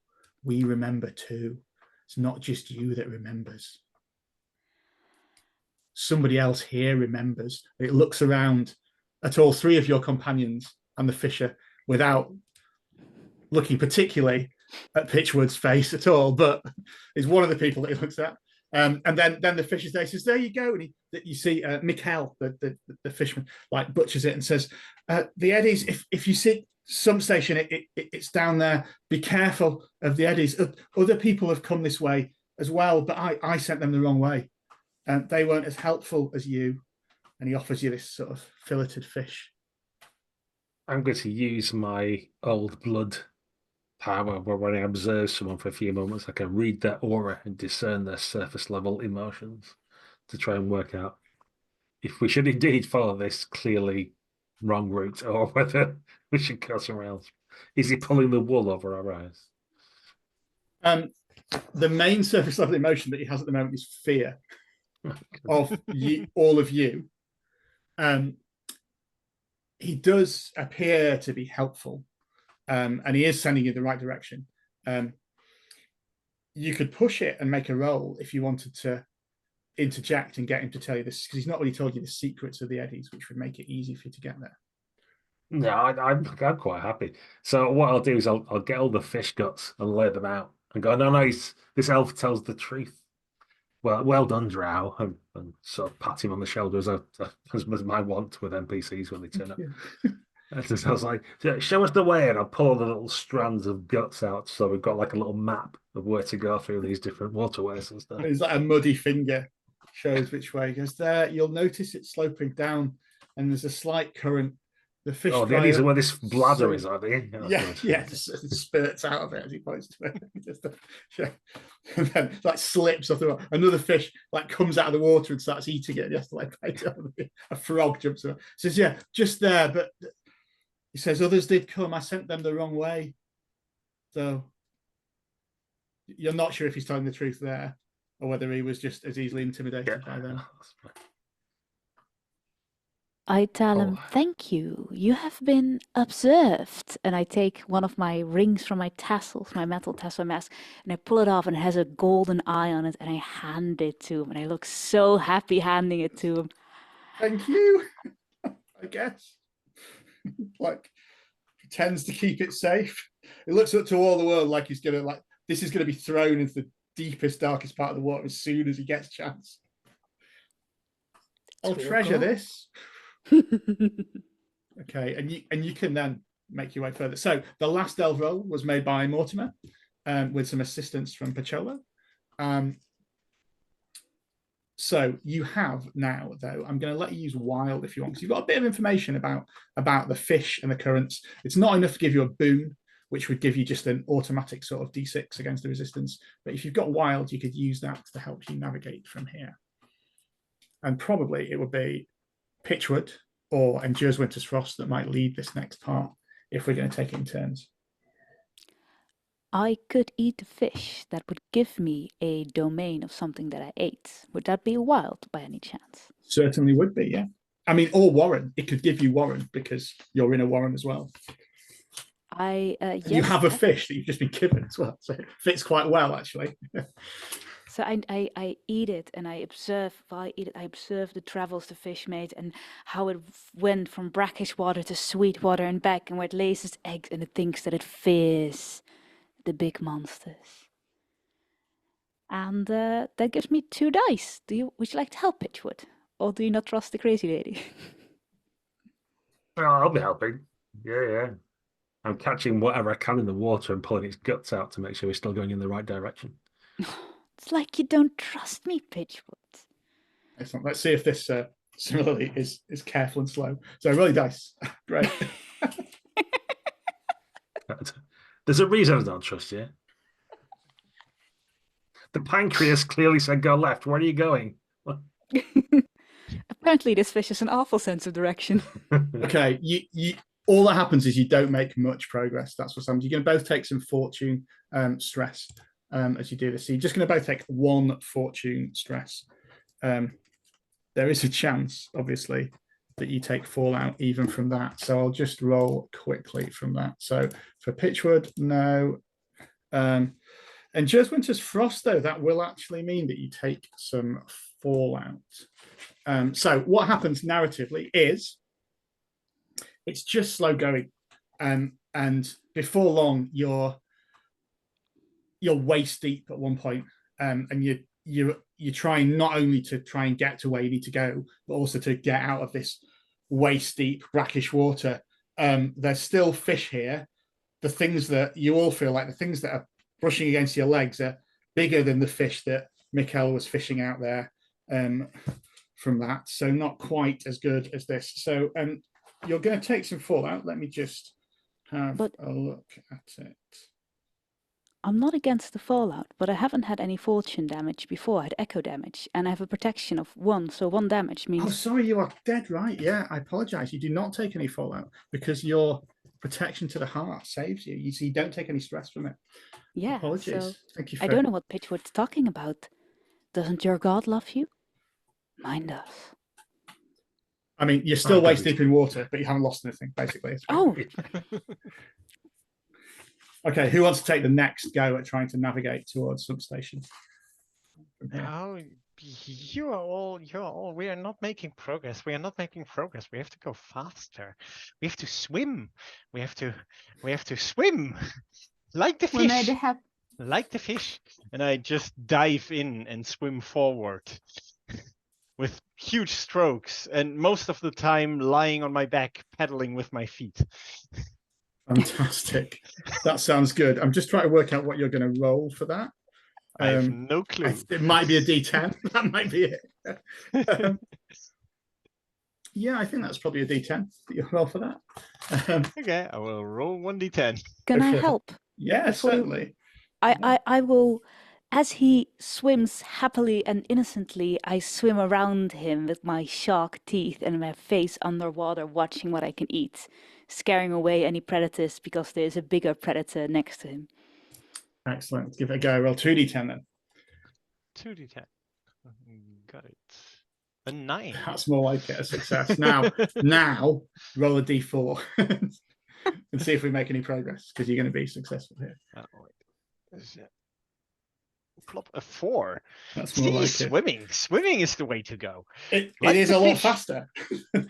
We remember too. It's not just you that remembers. Somebody else here remembers. It looks around at all 3 of your companions and the fisher without looking particularly at Pitchwood's face at all, but is one of the people that he looks at. And then the fisher's there says, there you go. And you see Mikkel, the fisherman, butchers it and says, the eddies, if you see some station, it's down there. Be careful of the eddies. Other people have come this way as well, but I sent them the wrong way. They weren't as helpful as you. And he offers you this sort of filleted fish. I'm going to use my old blood power where when I observe someone for a few moments, I can read their aura and discern their surface level emotions to try and work out if we should indeed follow this clearly wrong route or whether we should go somewhere else. Is he pulling the wool over our eyes? The main surface level emotion that he has at the moment is fear of all of you. He does appear to be helpful. And he is sending you the right direction. You could push it and make a roll if you wanted to interject and get him to tell you this, because he's not really told you the secrets of the eddies, which would make it easy for you to get there. No, I'm quite happy. So what I'll do is I'll get all the fish guts and lay them out and go, no, this elf tells the truth. Well done, Drow, and sort of pat him on the shoulder as my wont with NPCs when they turn up. And so I was like, show us the way, and I'll pull the little strands of guts out, so we've got like a little map of where to go through these different waterways and stuff. It's like a muddy finger shows which way. He goes, there, you'll notice it's sloping down, and there's a slight current. The fish. Oh, these are where this bladder is, are they? Oh, yeah, just spurts out of it as he points to it. And then like slips off the water. Another fish like comes out of the water and starts eating it. And he has to like bite it. A frog jumps up. Says, yeah, just there. But he says others did come. I sent them the wrong way. So you're not sure if he's telling the truth there, or whether he was just as easily intimidated by them. I tell him, thank you. You have been observed. And I take one of my rings from my tassels, my metal tassel mask, and I pull it off, and it has a golden eye on it, and I hand it to him. And I look so happy handing it to him. Thank you, I guess. Like, pretends to keep it safe. It looks up to all the world like he's going to, like, this is going to be thrown into the deepest, darkest part of the water as soon as he gets a chance. I'll treasure this. Okay, and you can then make your way further. So the last delve roll was made by Mortimer, with some assistance from Pacholo. So you have now, though, I'm going to let you use wild if you want, because you've got a bit of information about the fish and the currents. It's not enough to give you a boon, which would give you just an automatic sort of D6 against the resistance. But if you've got wild, you could use that to help you navigate from here. And probably it would be Pitchwood or Endures Winter's Frost that might lead this next part if we're going to take it in turns. I could eat a fish that would give me a domain of something that I ate. Would that be wild by any chance? Certainly would be, yeah. I mean, or Warren. It could give you Warren because you're in a Warren as well. Yes, you have a fish that you've just been given as well, so it fits quite well, actually. So I eat it, and I observe while I eat it. I observe the travels the fish made and how it went from brackish water to sweet water and back, and where it lays its eggs, and it thinks that it fears the big monsters. And that gives me 2 dice. Would you like to help, Pitchwood, or do you not trust the crazy lady? Oh, I'll be helping. Yeah. I'm catching whatever I can in the water and pulling its guts out to make sure we're still going in the right direction. It's like you don't trust me, Pitchwood. Excellent. Let's see if this similarly is careful and slow. So roll dice. Great. There's a reason I don't trust you. The pancreas clearly said go left. Where are you going? Apparently this fish has an awful sense of direction. Okay, you all that happens is you don't make much progress. That's what happens. You're going to both take some fortune stress as you do this. So you're just going to both take 1 fortune stress. There is a chance, obviously, that you take fallout even from that. So I'll just roll quickly from that. So for Pitchwood, no. And Endures Winter's Frost, though, that will actually mean that you take some fallout. So what happens narratively is it's just slow going. And before long, you're waist deep at one point, and you're trying not only to try and get to where you need to go, but also to get out of this waist deep brackish water. There's still fish here. The things that you all feel like the things that are brushing against your legs are bigger than the fish that Mikkel was fishing out there from that. So not quite as good as this. So you're going to take some fallout. Let me just have a look at it. I'm not against the fallout, but I haven't had any fortune damage before. I had echo damage, and I have a protection of 1, so 1 damage means... Oh, sorry, you are dead right. Yeah, I apologize. You do not take any fallout because your protection to the heart saves you. You see, you don't take any stress from it. Yeah, apologies. So thank you. I don't know what Pitchwood's talking about. Doesn't your god love you? Mine does. I mean, you're still waist deep in water, but you haven't lost anything, basically. Oh! Okay, who wants to take the next go at trying to navigate towards substation? Oh, you're all. We are not making progress. We have to go faster. We have to swim. We have to swim like the fish. We maybe have like the fish, and I just dive in and swim forward with huge strokes, and most of the time lying on my back, pedaling with my feet. Fantastic. That sounds good. I'm just trying to work out what you're going to roll for that. I have no clue. It might be a D10. That might be it. Yeah, I think that's probably a D10 that you roll for that. Okay, I will roll 1d10. Can I help? Yeah, Before you- certainly. I will, as he swims happily and innocently, I swim around him with my shark teeth and my face underwater, watching what I can eat, scaring away any predators because there's a bigger predator next to him. Excellent. Let's give it a go. Roll 2D10 then. 2d10. Got it. A 9. That's more like it, a success. Now roll a D4 and see if we make any progress, because you're going to be successful here. Oh, wait. Plop a 4. That's more See, like swimming. Swimming is the way to go. it. Like It is the a lot fish. faster.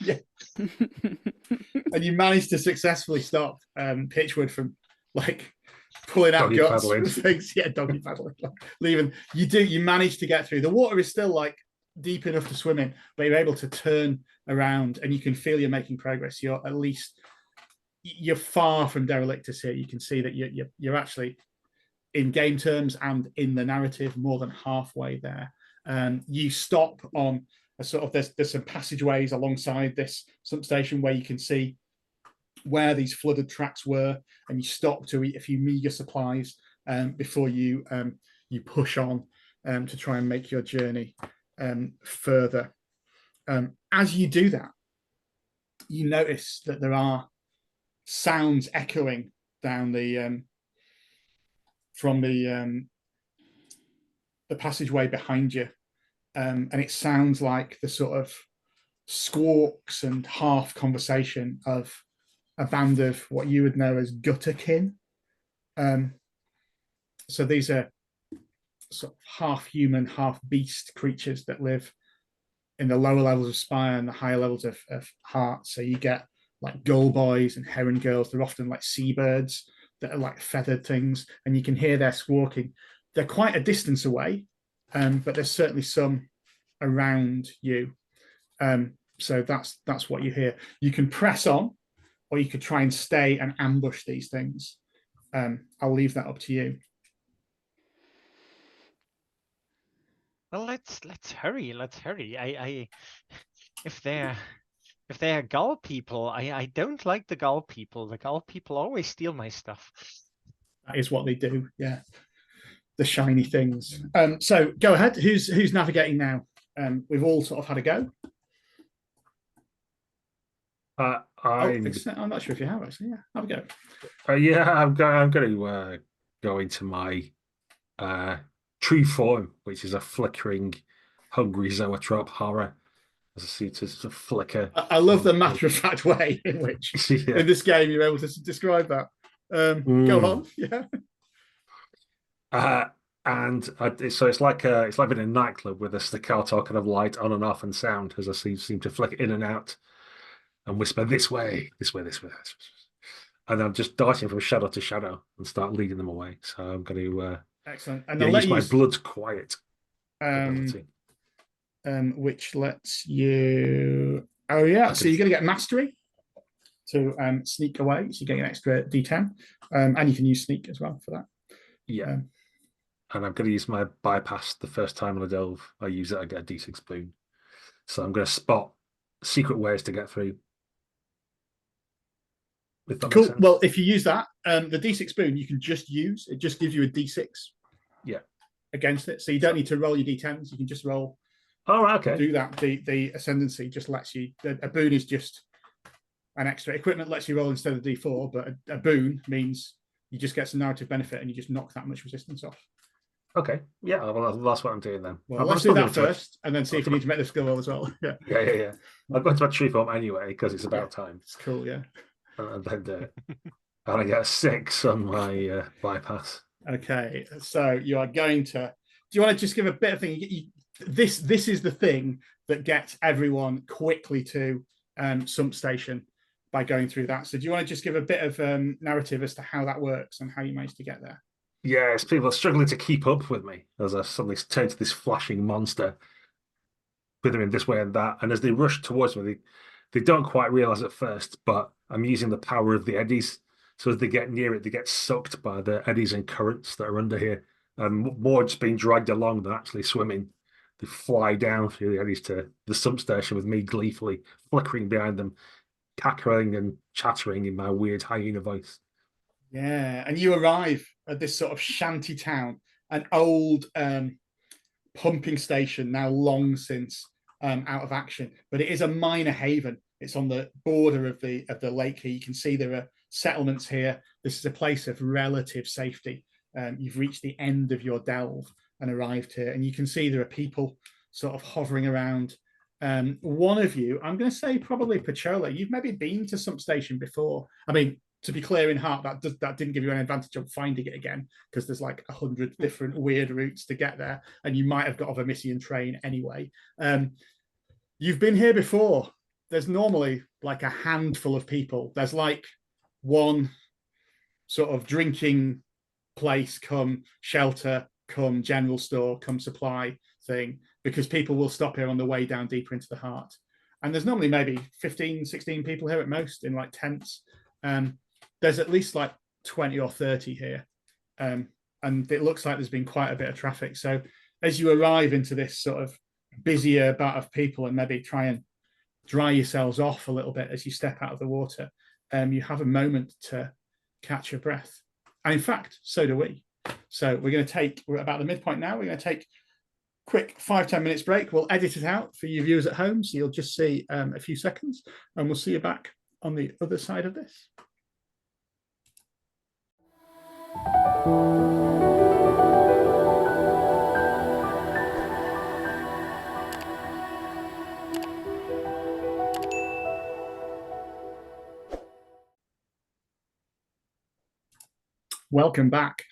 Yeah. And you managed to successfully stop Pitchwood from like pulling out Doggy guts paddling. from things. Yeah, doggy paddling. Like, leaving. You managed to get through. The water is still like deep enough to swim in, but you're able to turn around and you can feel you're making progress. You're far from derelictus here. You can see that you're actually, in game terms and in the narrative, more than halfway there. You stop on a sort of there's some passageways alongside this substation where you can see where these flooded tracks were, and you stop to eat a few meager supplies before you push on to try and make your journey further. As you do that, you notice that there are sounds echoing down from the passageway behind you, and it sounds like the sort of squawks and half conversation of a band of what you would know as gutterkin. So these are sort of half human, half beast creatures that live in the lower levels of Spire and the higher levels of Heart. So you get like gull boys and heron girls. They're often like seabirds that are like feathered things, and you can hear their squawking. They're quite a distance away, but there's certainly some around you. So that's what you hear. You can press on, or you could try and stay and ambush these things. I'll leave that up to you. Well, let's hurry. Let's hurry. I if they're gull people, I don't like the gull people. The gull people always steal my stuff. That is what they do. Yeah, the shiny things. So go ahead. Who's navigating now? We've all sort of had a go. I'm not sure if you have actually. Yeah, have a go. yeah, I'm going to go into my true form, which is a flickering, hungry zoetrope horror. As I see to flicker. I love the matter-of-fact way in which Yeah. in this game you're able to describe that. Go on. Yeah. So it's like in a nightclub with a staccato kind of light on and off and sound as I seem to flicker in and out and whisper this way, this way, this way. And I'm just darting from shadow to shadow and start leading them away. So I'm going to excellent. And use my blood's quiet ability. Which lets you. Oh yeah, so you're going to get mastery to sneak away. So you get an extra D10, and you can use sneak as well for that. Yeah. And I'm going to use my bypass the first time on a delve. I use it, I get a D6 boon. So I'm going to spot secret ways to get through. Cool. Well, if you use that, the D6 boon you can just use. It just gives you a D6. Yeah. Against it, so you don't need to roll your D10s. You can just roll. Oh, okay. Do that. The ascendancy just lets you. A boon is just an extra. Equipment lets you roll instead of D4, but a boon means you just get some narrative benefit and you just knock that much resistance off. Okay. Yeah. Well, that's what I'm doing then. Well, let's do that first, and then see if you need to make the skill roll as well. Yeah. Yeah. I've got to my tree form anyway because it's about time. It's cool. Yeah. And then do it. And I get a 6 on my bypass. Okay. So you are going to. Do you want to just give a bit of thing? This is the thing that gets everyone quickly to Sump Station by going through that. So do you want to just give a bit of narrative as to how that works and how you managed to get there? Yes, people are struggling to keep up with me as I suddenly turn to this flashing monster, withering this way and that. And as they rush towards me, they don't quite realize at first, but I'm using the power of the eddies. So as they get near it, they get sucked by the eddies and currents that are under here. And more just being dragged along than actually swimming. They fly down through the eddies to the sump station with me gleefully flickering behind them, cackling and chattering in my weird hyena voice. Yeah, and you arrive at this sort of shanty town, an old pumping station now long since out of action, but it is a minor haven. It's on the border of the lake here. You can see there are settlements here. This is a place of relative safety. You've reached the end of your delve and arrived here, and you can see there are people sort of hovering around. One of you, I'm going to say probably Pachola, you've maybe been to some station before. I mean, to be clear in heart, that didn't give you an advantage of finding it again, because there's like 100 different weird routes to get there, and you might have got off a Missian train anyway. You've been here before. There's normally like a handful of people. There's like one sort of drinking place, come shelter, come general store, come supply thing, because people will stop here on the way down deeper into the heart. And there's normally maybe 15, 16 people here at most in like tents. There's at least like 20 or 30 here. And it looks like there's been quite a bit of traffic. So as you arrive into this sort of busier bat of people and maybe try and dry yourselves off a little bit as you step out of the water, you have a moment to catch your breath. And in fact, so do we. So we're about the midpoint now. We're going to take quick 5-10 minutes break. We'll edit it out for you viewers at home, so you'll just see a few seconds, and we'll see you back on the other side of this. Welcome back.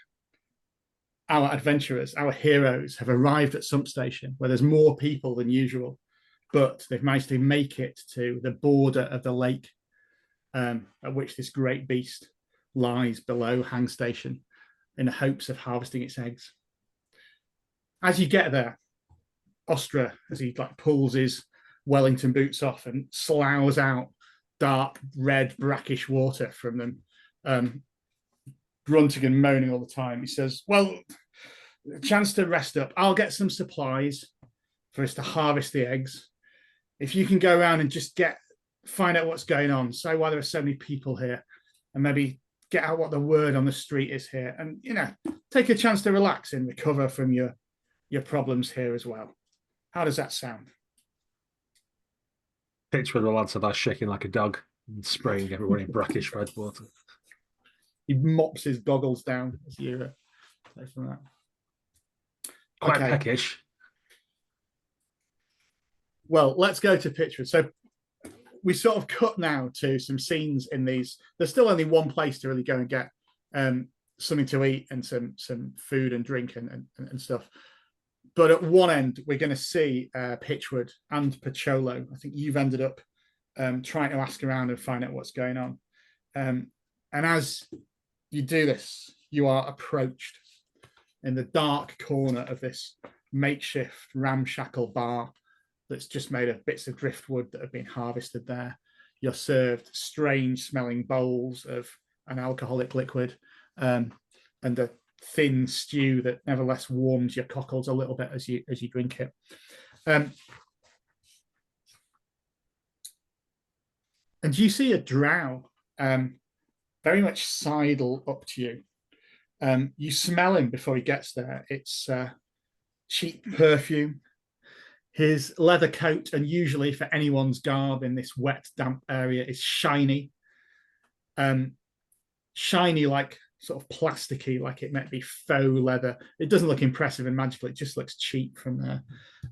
Our adventurers, our heroes, have arrived at Sump Station, where there's more people than usual, but they've managed to make it to the border of the lake, at which this great beast lies below Hang Station, in the hopes of harvesting its eggs. As you get there, Ostra, as he like pulls his Wellington boots off and sloughs out dark red brackish water from them, grunting and moaning all the time, he says, well, a chance to rest up. I'll get some supplies for us to harvest the eggs. If you can go around and just find out what's going on, say why there are so many people here, and maybe get out what the word on the street is here, and take a chance to relax and recover from your problems here as well. How does that sound? Pitch will answer by shaking like a dog and spraying everyone in brackish red water. He mops his goggles down as you say from that. Quite Okay. peckish. Well, let's go to Pitchford. So we sort of cut now to some scenes in these. There's still only one place to really go and get something to eat and some food and drink and stuff. But at one end, we're going to see Pitchwood and Pacholo. I think you've ended up trying to ask around and find out what's going on. And as you do this, you are approached in the dark corner of this makeshift ramshackle bar that's just made of bits of driftwood that have been harvested there. You're served strange smelling bowls of an alcoholic liquid and a thin stew that nevertheless warms your cockles a little bit as you drink it. And you see a drow very much sidle up to you. You smell him before he gets there. It's cheap perfume. His leather coat, unusually for anyone's garb in this wet, damp area, is shiny. Shiny like sort of plasticky, like it might be faux leather. It doesn't look impressive and magical. It just looks cheap from there.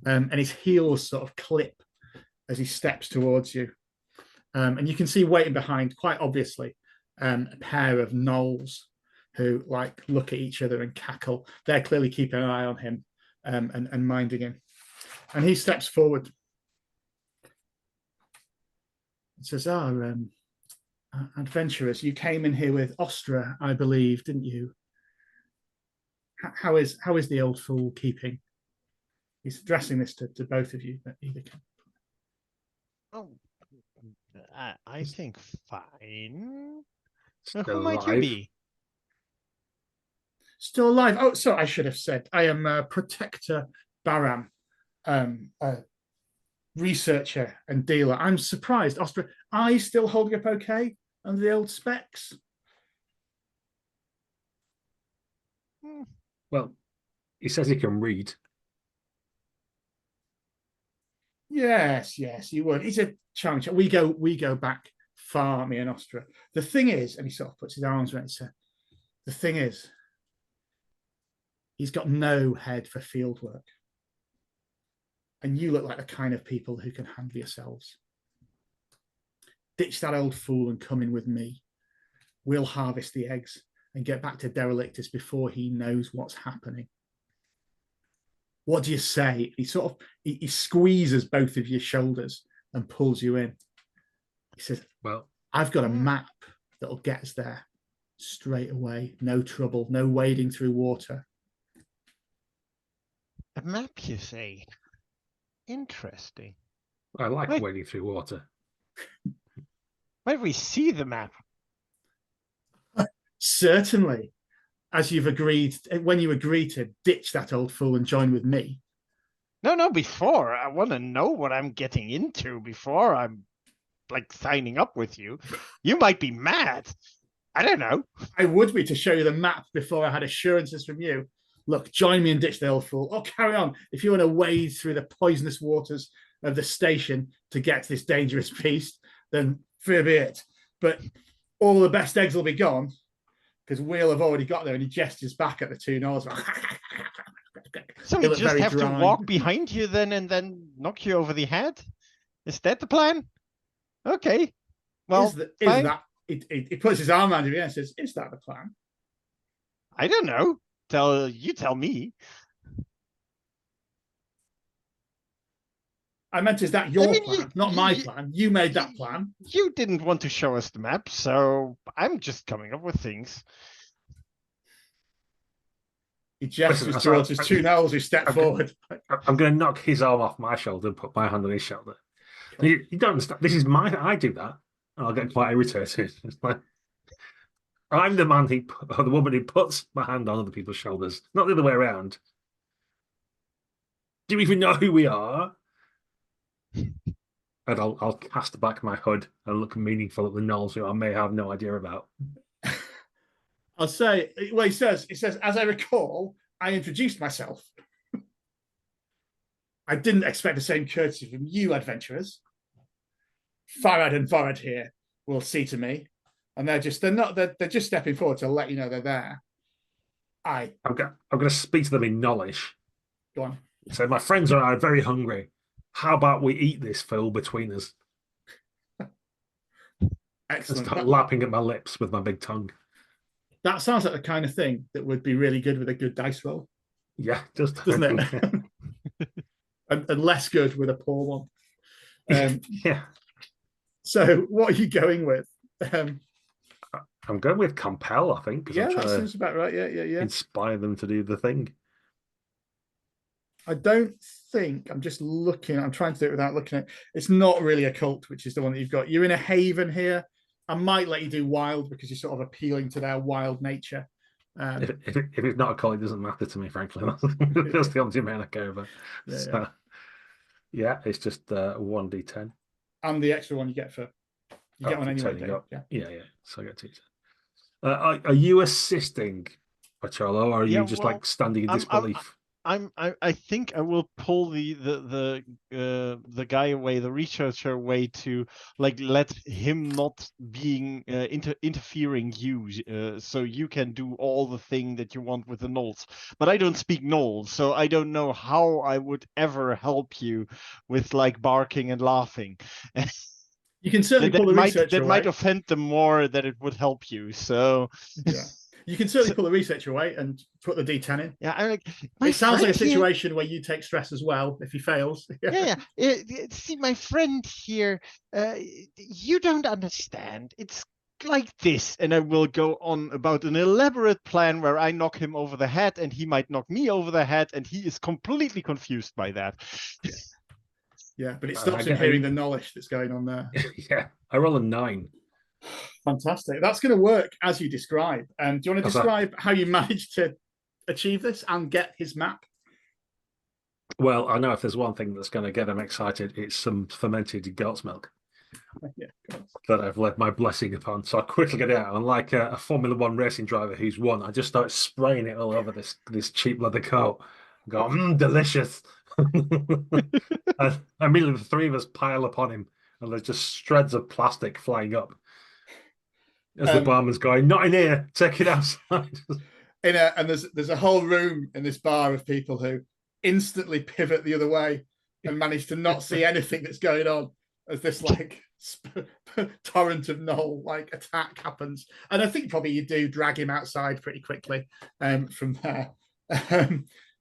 And his heels sort of clip as he steps towards you. And you can see waiting behind, quite obviously, a pair of gnolls who like look at each other and cackle. They're clearly keeping an eye on him and minding him. And he steps forward and says, adventurers, you came in here with Ostra, I believe, didn't you? how is the old fool keeping? He's addressing this to both of you, but either can. Oh, I think fine. Still Who might you alive. be? Still alive. Oh, so I should have said I am Protector Baram, researcher and dealer. I'm surprised, Ostra. Eyes still holding up okay under the old specs? Well, he says he can read. Yes, you would. He's a challenge. We go back far, me and Ostra. The thing is, and he sort of puts his arms around it. The thing is, he's got no head for field work. And you look like the kind of people who can handle yourselves. Ditch that old fool and come in with me. We'll harvest the eggs and get back to Derelictus before he knows what's happening. What do you say? He sort of he squeezes both of your shoulders and pulls you in. He says, "Well, I've got a map that'll get us there straight away. No trouble, no wading through water." A map, you say? Interesting. I like wading through water. Where do we see the map? Certainly. As you've agreed, when you agree to ditch that old fool and join with me. No, before. I want to know what I'm getting into before I'm, like, signing up with you. You might be mad. I don't know. I would be to show you the map before I had assurances from you. Look, join me and ditch the old fool. Or carry on. If you want to wade through the poisonous waters of the station to get to this dangerous beast, then fear be it. But all the best eggs will be gone, because we'll have already got there. And he gestures back at the two Nords. So we just have to walk behind you then and then knock you over the head? Is that the plan? Okay. Well, he puts his arm around you and says, "Is that the plan?" I don't know. You tell me. I meant, is that your plan, not my plan? You made that plan. You didn't want to show us the map, so I'm just coming up with things. He gestures towards his two Gnolls who step forward. I'm going to knock his arm off my shoulder and put my hand on his shoulder. Cool. You don't understand. This is I do that. And I'll get quite irritated. It's like, I'm the man or the woman who puts my hand on other people's shoulders, not the other way around. Do you even know who we are? And I'll cast back my hood and look meaningful at the Gnolls who I may have no idea about. I'll say, well, he says, as I recall, I introduced myself. I didn't expect the same courtesy from you, adventurers. Farad and Vorad here will see to me. And they're just stepping forward to let you know they're there. I'm going to speak to them in Gnollish. Go on. So my friends and I are very hungry. How about we eat this fool between us? Excellent. And start lapping at my lips with my big tongue. That sounds like the kind of thing that would be really good with a good dice roll. Yeah, doesn't it? and less good with a poor one. Yeah. So what are you going with? I'm going with compel, I think. Yeah, that seems about right. Yeah. Inspire them to do the thing. I don't think, I'm just looking, I'm trying to do it without looking at it. It's not really a cult, which is the one that you've got. You're in a haven here. I might let you do wild because you're sort of appealing to their wild nature. If it's not a cult, it doesn't matter to me, frankly. That's the only man I care about. Yeah, it's just 1d10. And the extra one you get get one anyway. Yeah. So I get 2. Are you assisting, Pacholo, or are you just like standing in disbelief? I think I will pull the guy away, the researcher away, to like let him not being interfering you, so you can do all the thing that you want with the Gnolls. But I don't speak Gnoll, so I don't know how I would ever help you with like barking and laughing. You can certainly pull the researcher away. That might offend them more than it would help you. So yeah. You can certainly pull the researcher away and put the D10 in. Yeah, it sounds like a situation where you take stress as well if he fails. Yeah. See, my friend here, you don't understand. It's like this, and I will go on about an elaborate plan where I knock him over the head and he might knock me over the head, and he is completely confused by that. Yeah, but it stops him hearing the knowledge that's going on there. Yeah, I roll a 9. Fantastic. That's going to work as you describe. Do you want to describe how you managed to achieve this and get his map? Well, I know if there's one thing that's going to get him excited, it's some fermented goat's milk. Yeah, that I've led my blessing upon. So I quickly get it out, and like a Formula One racing driver who's won, I just start spraying it all over this cheap leather coat. I go, delicious. And immediately the three of us pile upon him, and there's just shreds of plastic flying up. As the barman's going, not in here, take it outside. And there's a whole room in this bar of people who instantly pivot the other way and manage to not see anything that's going on as this like torrent of Knoll like attack happens. And I think probably you do drag him outside pretty quickly from there.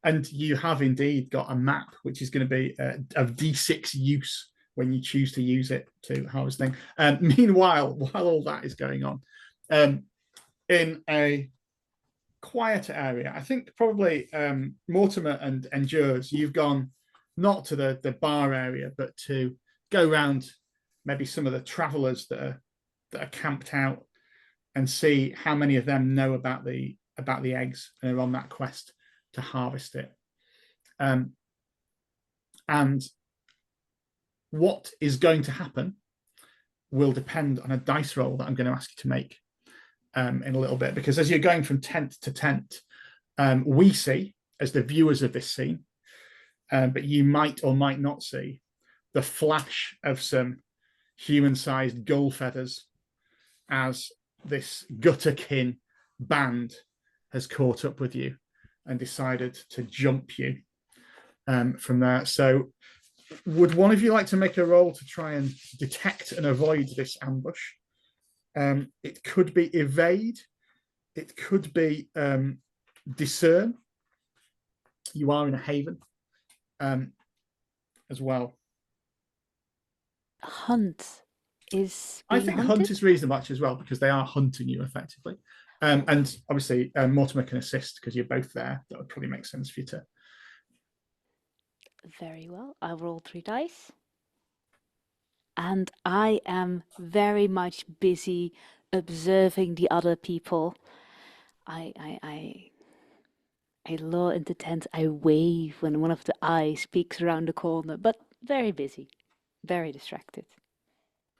And you have indeed got a map, which is going to be of D6 use when you choose to use it to harvest things. Meanwhile, while all that is going on, in a quieter area, I think probably Mortimer and Endures, you've gone not to the bar area, but to go around maybe some of the travelers that are camped out and see how many of them know about the eggs and are on that quest to harvest it. And what is going to happen will depend on a dice roll that I'm going to ask you to make in a little bit, because as you're going from tent to tent, we see, as the viewers of this scene, but you might or might not see, the flash of some human-sized gull feathers as this gutterkin band has caught up with you and decided to jump you from there. So would one of you like to make a roll to try and detect and avoid this ambush? It could be evade. It could be discern. You are in a haven as well. Hunt is. I think hunt is reasonable actually as well, because they are hunting you effectively. And obviously Mortimer can assist because you're both there. That would probably make sense for you to. Very well. I roll 3 dice. And I am very much busy observing the other people. I lure into tent. I wave when one of the eyes peeks around the corner, but very busy, very distracted.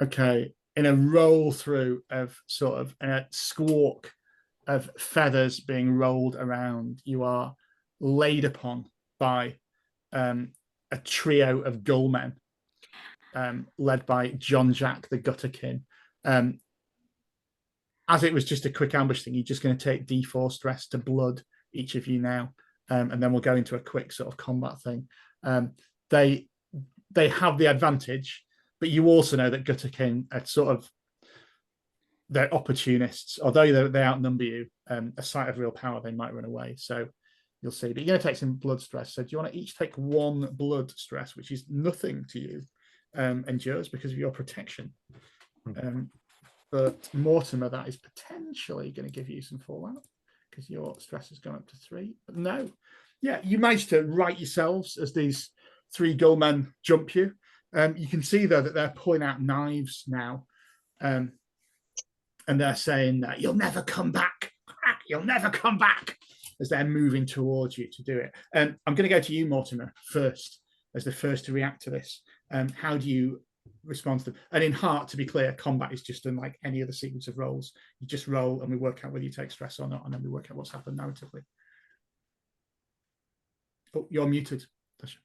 Okay, in a roll through of sort of a squawk of feathers being rolled around, you are laid upon by a trio of gullmen led by John Jack the Gutterkin. As it was just a quick ambush thing, you're just going to take D4 stress to blood, each of you now, and then we'll go into a quick sort of combat thing. They have the advantage, but you also know that Gutterkin are sort of, they're opportunists. Although they outnumber you, a sight of real power, they might run away. So you'll see. But you're going to take some blood stress. So do you want to each take 1 blood stress, which is nothing to you, Endures, because of your protection. But Mortimer, that is potentially going to give you some fallout because your stress has gone up to 3. But no, yeah, you managed to right yourselves as these 3 gullmen jump you. You can see though that they're pulling out knives now, and they're saying that you'll never come back. You'll never come back, as they're moving towards you to do it. I'm going to go to you, Mortimer, first, as the first to react to this. How do you respond to them? And in Heart, to be clear, combat is just unlike any other sequence of rolls. You just roll and we work out whether you take stress or not, and then we work out what's happened narratively. Oh, you're muted, Tasha.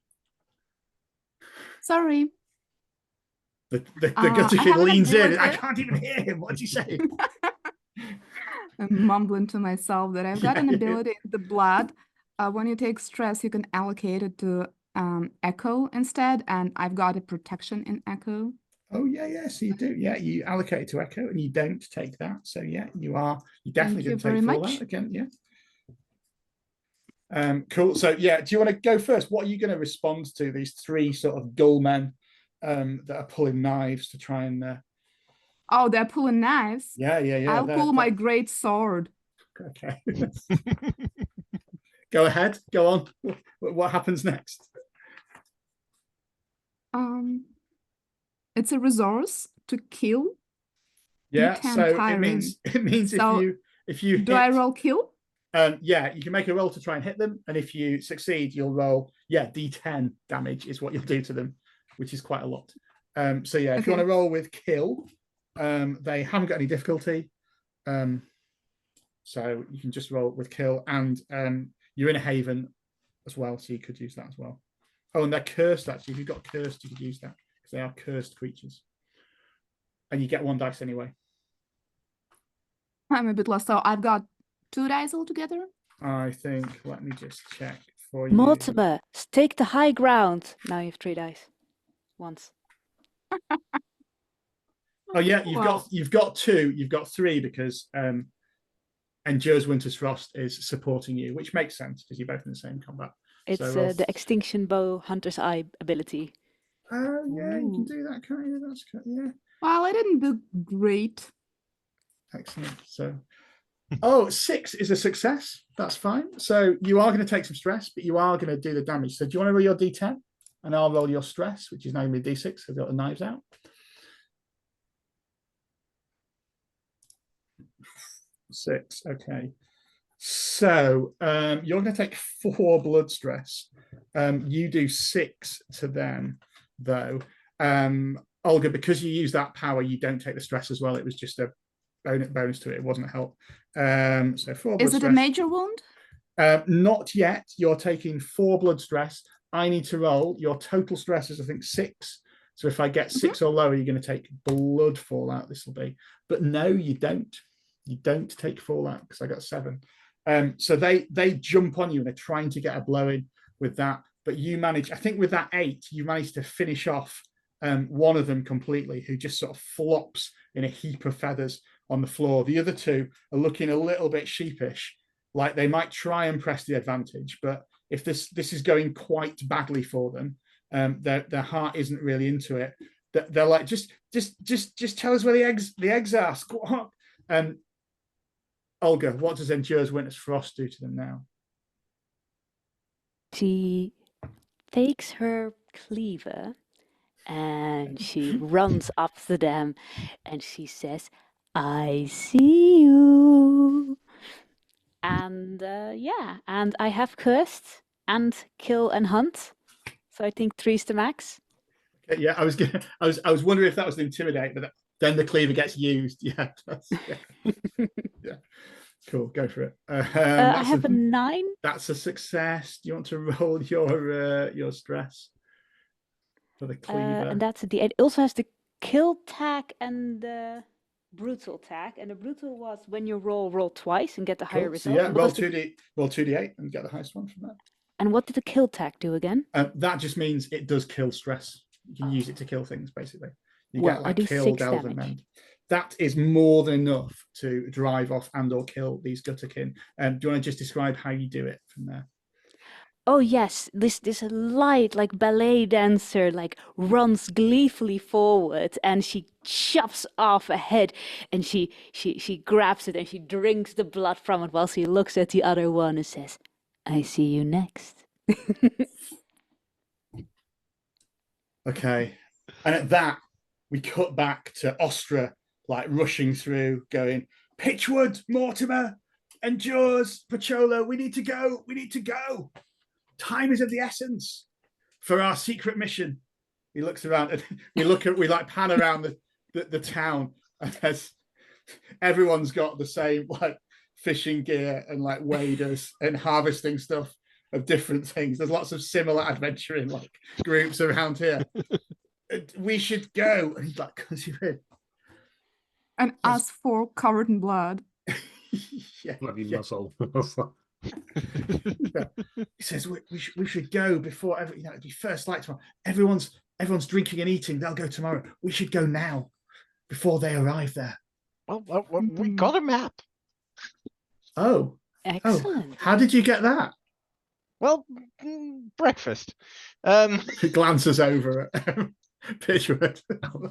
Sorry. The Gutterkin leans in. I can't even hear him. What did you say? I'm mumbling to myself that I've got an ability in the blood. When you take stress, you can allocate it to Echo instead, and I've got a protection in Echo. Oh yeah. So you do. Yeah, you allocate it to Echo, and you don't take that. So yeah, you definitely didn't take fallout again. Yeah. Cool. So yeah, do you want to go first? What are you going to respond to these 3 sort of gull men that are pulling knives to try and? Oh, they're pulling knives. Yeah. I'll pull my great sword. Okay. Go ahead. Go on. What happens next? It's a resource to kill. Yeah. D10 So tiring. it means So if you do hit, I roll kill? yeah, you can make a roll to try and hit them, and if you succeed, you'll roll D10 damage is what you'll do to them, which is quite a lot. So yeah, if you want to roll with kill, they haven't got any difficulty. So you can just roll with kill, and you're in a haven as well, so you could use that as well. Oh, and they're cursed actually. If you've got cursed, you could use that because they are cursed creatures. And you get 1 dice anyway. I'm a bit lost. So I've got 2 dice altogether. I think, let me just check for you. Mortimer, take the high ground. Now you have 3 dice. Once. Oh yeah, you've got 2, you've got 3 because Endures Winter's Frost is supporting you, which makes sense because you're both in the same combat. It's So the Extinction Bow Hunter's Eye ability. Yeah, you can do that, can't you? That's yeah. Well, I didn't do great. Excellent. So 6 is a success. That's fine. So you are going to take some stress, but you are going to do the damage. So do you want to roll your D10? And I'll roll your stress, which is now going to be D6. I've got the knives out. 6. Okay. So you're going to take 4 blood stress. You do 6 to them, though. Olga, because you use that power, you don't take the stress as well. It was just a bonus to it. It wasn't a help. So 4 blood Is it stress. a major wound? Not yet. You're taking 4 blood stress. I need to roll. Your total stress is, I think, 6. So if I get 6 or lower, you're going to take blood fallout. This will be. But no, you don't. You don't take fallout because I got 7. So they jump on you and they're trying to get a blow in with that. But you manage, I think with that 8, you managed to finish off one of them completely, who just sort of flops in a heap of feathers on the floor. The other 2 are looking a little bit sheepish, like they might try and press the advantage. But if this is going quite badly for them, their heart isn't really into it. They're like, just tell us where the eggs are. Squawk. Olga, what does Endures Winter's Frost do to them now? She takes her cleaver and she runs up to them and she says, I see you. And and I have cursed and kill and hunt. So I think 3's the max. Okay, yeah, I was wondering if that was intimidate, but then the cleaver gets used. Yeah, yeah. Cool, go for it. I have a 9. That's a success. Do you want to roll your stress for the cleaver? And that's the 8. It also has the kill tag and the brutal tag. And the brutal was when you roll twice and get the higher result. So yeah, roll 2d8 and get the highest one from that. And what did the kill tag do again? That just means it does kill stress. You can use it to kill things, basically. You Well, get like I do kill, 6 delve, and damage. mend. That is more than enough to drive off and or kill these gutterkin. Do you want to just describe how you do it from there? Oh yes, this light like ballet dancer like runs gleefully forward and she chops off a head and she grabs it and she drinks the blood from it while she looks at the other one and says, I see you next. Okay. And at that, we cut back to Ostra, like rushing through, going, Pitchwood, Mortimer, Endures, Pachola, we need to go. We need to go. Time is of the essence for our secret mission. He looks around and we like pan around the town, and everyone's got the same like fishing gear and like waders and harvesting stuff of different things. There's lots of similar adventuring like groups around here. We should go. And he's like, because you're in. And us 4 covered in blood. Yeah, Bloody yeah. muscle. Yeah. He says we should go before it'd be first light tomorrow. Everyone's drinking and eating. They'll go tomorrow. We should go now before they arrive there. Well, we got a map. Oh, Excellent. How did you get that? Well, breakfast. He glances over at Pitchwood.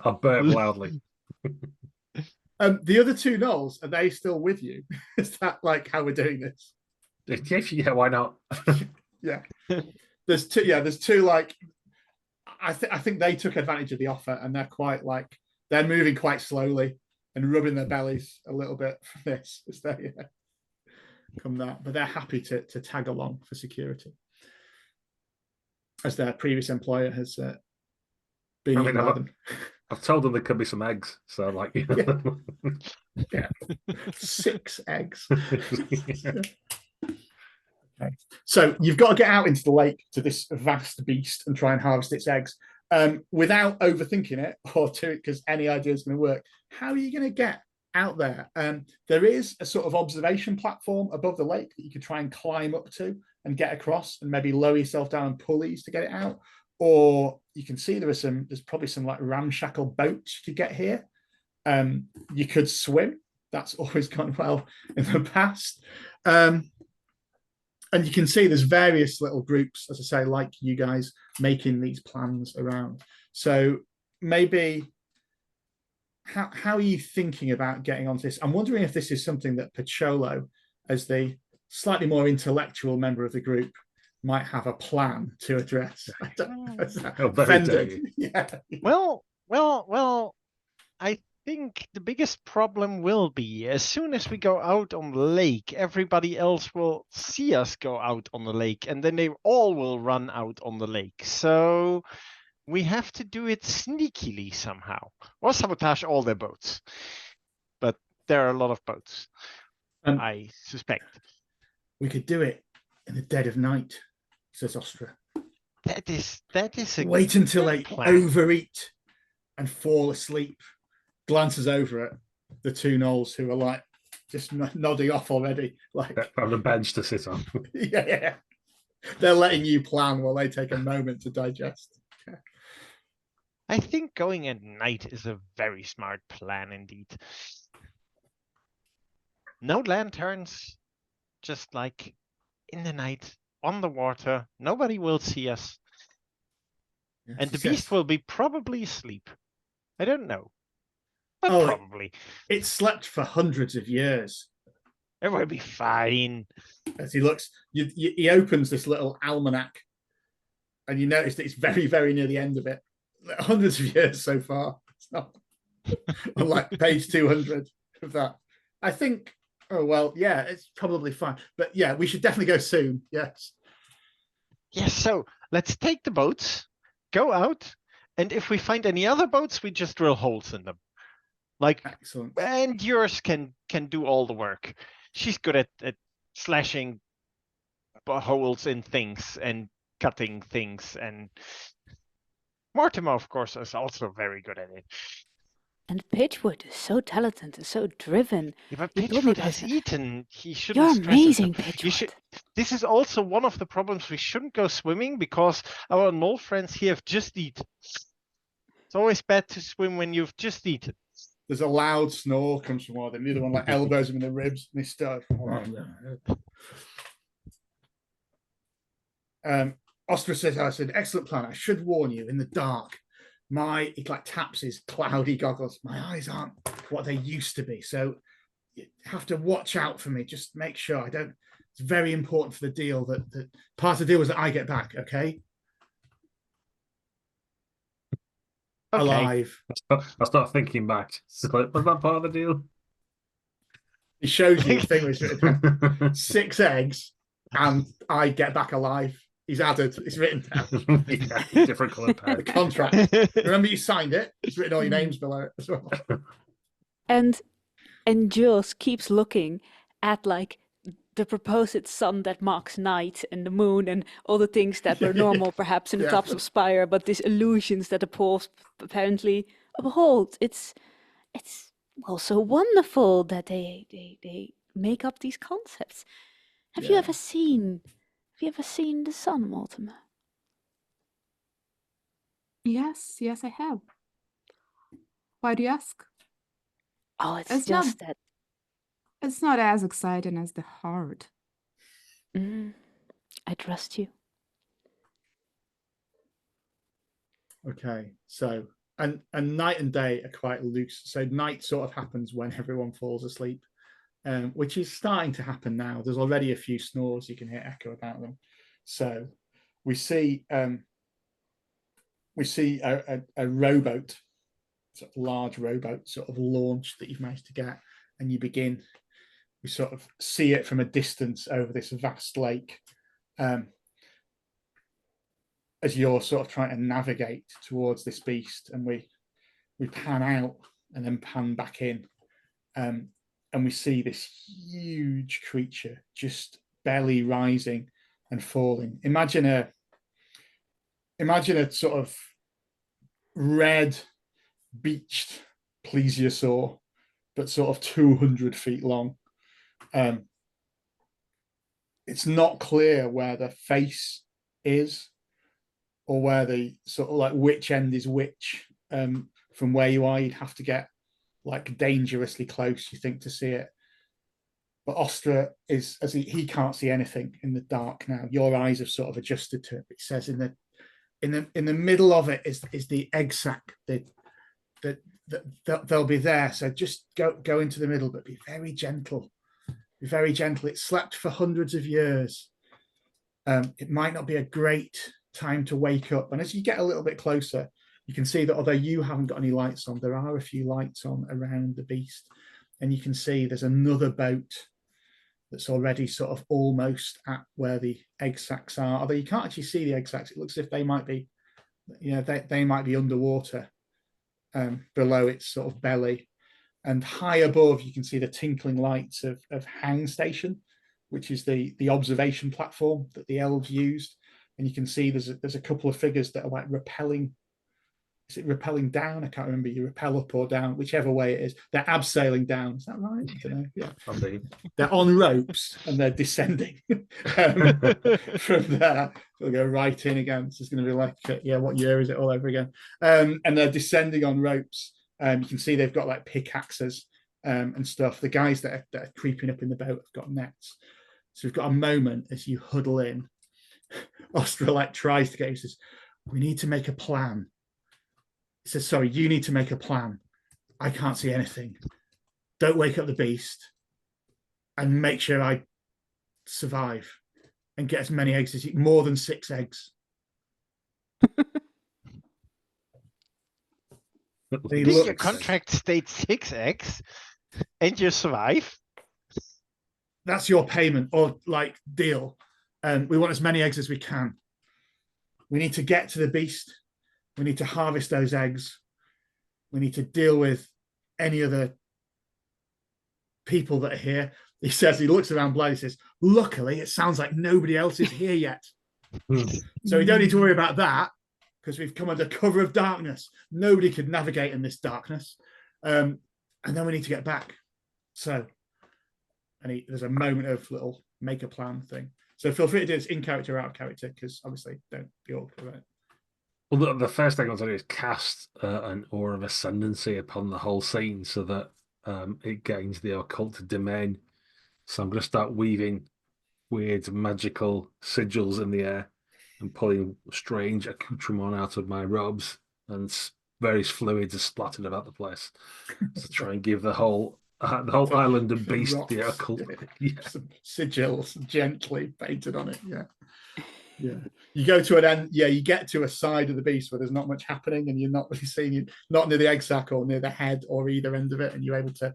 I'll burp loudly. The other two gnolls, are they still with you? Is that like how we're doing this? Yeah, why not? Yeah. There's two. Yeah, there's two. Like, I think they took advantage of the offer, and they're quite like they're moving quite slowly and rubbing their bellies a little bit for this as they come that. But they're happy to tag along for security, as their previous employer has been eaten by them. I've told them there could be some eggs, so like, you know. Yeah. 6 eggs. Okay. So you've got to get out into the lake to this vast beast and try and harvest its eggs without overthinking it or to it because any idea is going to work. How are you going to get out there? There is a sort of observation platform above the lake that you could try and climb up to and get across and maybe lower yourself down on pulleys to get it out. Or you can see there's probably some like ramshackle boats you could get here. You could swim. That's always gone well in the past. And you can see there's various little groups, as I say, like you guys making these plans around. So maybe how are you thinking about getting onto this? I'm wondering if this is something that Pacholo, as the slightly more intellectual member of the group, might have a plan to address. I don't know. Yeah. Well, I think the biggest problem will be as soon as we go out on the lake, everybody else will see us go out on the lake, and then they all will run out on the lake. So we have to do it sneakily somehow, or sabotage all their boats. But there are a lot of boats, I suspect. We could do it in the dead of night, says Ostra. That is a wait until they plan. overeat and fall asleep. Glances over at the two gnolls who are like just nodding off already. Like on the bench to sit on. Yeah. They're letting you plan while they take a moment to digest. Yeah. I think going at night is a very smart plan indeed. No lanterns, just like in the night, on the water. Nobody will see us. Yes, and the beast will be probably asleep. I don't know. But probably. It slept for hundreds of years. It will be fine. As he looks, he opens this little almanac and you notice that it's very, very near the end of it. Hundreds of years so far. It's not unlike page 200 of that. I think, oh, well, yeah, it's probably fine. But yeah, we should definitely go soon. Yes. Yes, so let's take the boats, go out, and if we find any other boats, we just drill holes in them. Like, excellent. And yours can do all the work. She's good at slashing holes in things and cutting things, and Mortimer, of course, is also very good at it. And Pitchwood is so talented and so driven. Yeah, but Pitchwood has eaten. He shouldn't. You're stress amazing, himself. Pitchwood. This is also one of the problems. We shouldn't go swimming because our gnoll friends here have just eaten. It's always bad to swim when you've just eaten. There's a loud snore comes from one of them. The other one like elbows him in the ribs, and he starts. Ostra says, "I said, excellent plan. I should warn you. In the dark, he like taps his cloudy goggles. My eyes aren't what they used to be, so you have to watch out for me. Just make sure I don't. It's very important for the deal that part of the deal is that I get back. Okay." Alive. I start thinking back. So, was that part of the deal? He shows you the thing which is written 6 eggs and I get back alive. He's added, it's written down. Yeah, different colour pen. The contract. Remember you signed it? It's written all your names below it as well. And Jules keeps looking at like the proposed sun that marks night and the moon and all the things that were normal perhaps in the tops of Spire, but these illusions that the Pauls apparently uphold. It's well so wonderful that they make up these concepts. Have you ever seen the sun, Mortimer? Yes, I have. Why do you ask? Oh, it's just that. It's not as exciting as the heart. I trust you. Okay, so and night and day are quite loose. So night sort of happens when everyone falls asleep, which is starting to happen now. There's already a few snores you can hear echo about them. So we see a rowboat, sort of large rowboat, sort of launch that you've managed to get, and we sort of see it from a distance over this vast lake, as you're sort of trying to navigate towards this beast, and we pan out and then pan back in, and we see this huge creature just barely rising and falling. Imagine a sort of red beached plesiosaur, but sort of 200 feet long. It's not clear where the face is, or where the sort of like which end is which. From where you are, you'd have to get like dangerously close, you think, to see it. But Ostra is, as he can't see anything in the dark now. Your eyes have sort of adjusted to it. It says in the middle of it is the egg sac. They'll be there. So just go into the middle, but be very gentle. Be very gentle. It's slept for hundreds of years. It might not be a great time to wake up. And as you get a little bit closer, you can see that although you haven't got any lights on, there are a few lights on around the beast. And you can see there's another boat that's already sort of almost at where the egg sacs are. Although you can't actually see the egg sacs. It looks as if they might be, they might be underwater, below its sort of belly. And high above, you can see the tinkling lights of Hang Station, which is the observation platform that the elves used. And you can see there's a couple of figures that are like rappelling. Is it rappelling down? I can't remember. You rappel up or down, whichever way it is. They're abseiling down. Is that right? I don't know. Yeah. They're on ropes and they're descending from there. They'll go right in again. It's just going to be like, what year is it all over again? And they're descending on ropes. You can see they've got like pickaxes and stuff. The guys that are creeping up in the boat have got nets. So we've got a moment as you huddle in. Ostralek tries to get you, says, we need to make a plan. He says, sorry, you need to make a plan. I can't see anything. Don't wake up the beast, and make sure I survive and get as many eggs as you, more than 6 eggs. Your contract states 6 eggs and you survive? That's your payment or like deal. We want as many eggs as we can. We need to get to the beast. We need to harvest those eggs. We need to deal with any other people that are here. He says, he looks around Blood, he says, luckily, it sounds like nobody else is here yet. So we don't need to worry about that because we've come under cover of darkness. Nobody could navigate in this darkness. And then we need to get back. So, there's a moment of little make a plan thing. So feel free to do this in character or out of character, because obviously don't be awkward about it. Well, the first thing I want to do is cast an aura of ascendancy upon the whole scene so that it gains the occult domain. So I'm going to start weaving weird magical sigils in the air and pulling strange accoutrement out of my robes, and various fluids are splattered about the place to try and give the whole island and beast the occult. Yeah. Some sigils gently painted on it. Yeah. Yeah, you go to an end. Yeah, you get to a side of the beast where there's not much happening, and you're not really seeing you, not near the egg sac or near the head or either end of it, and you're able to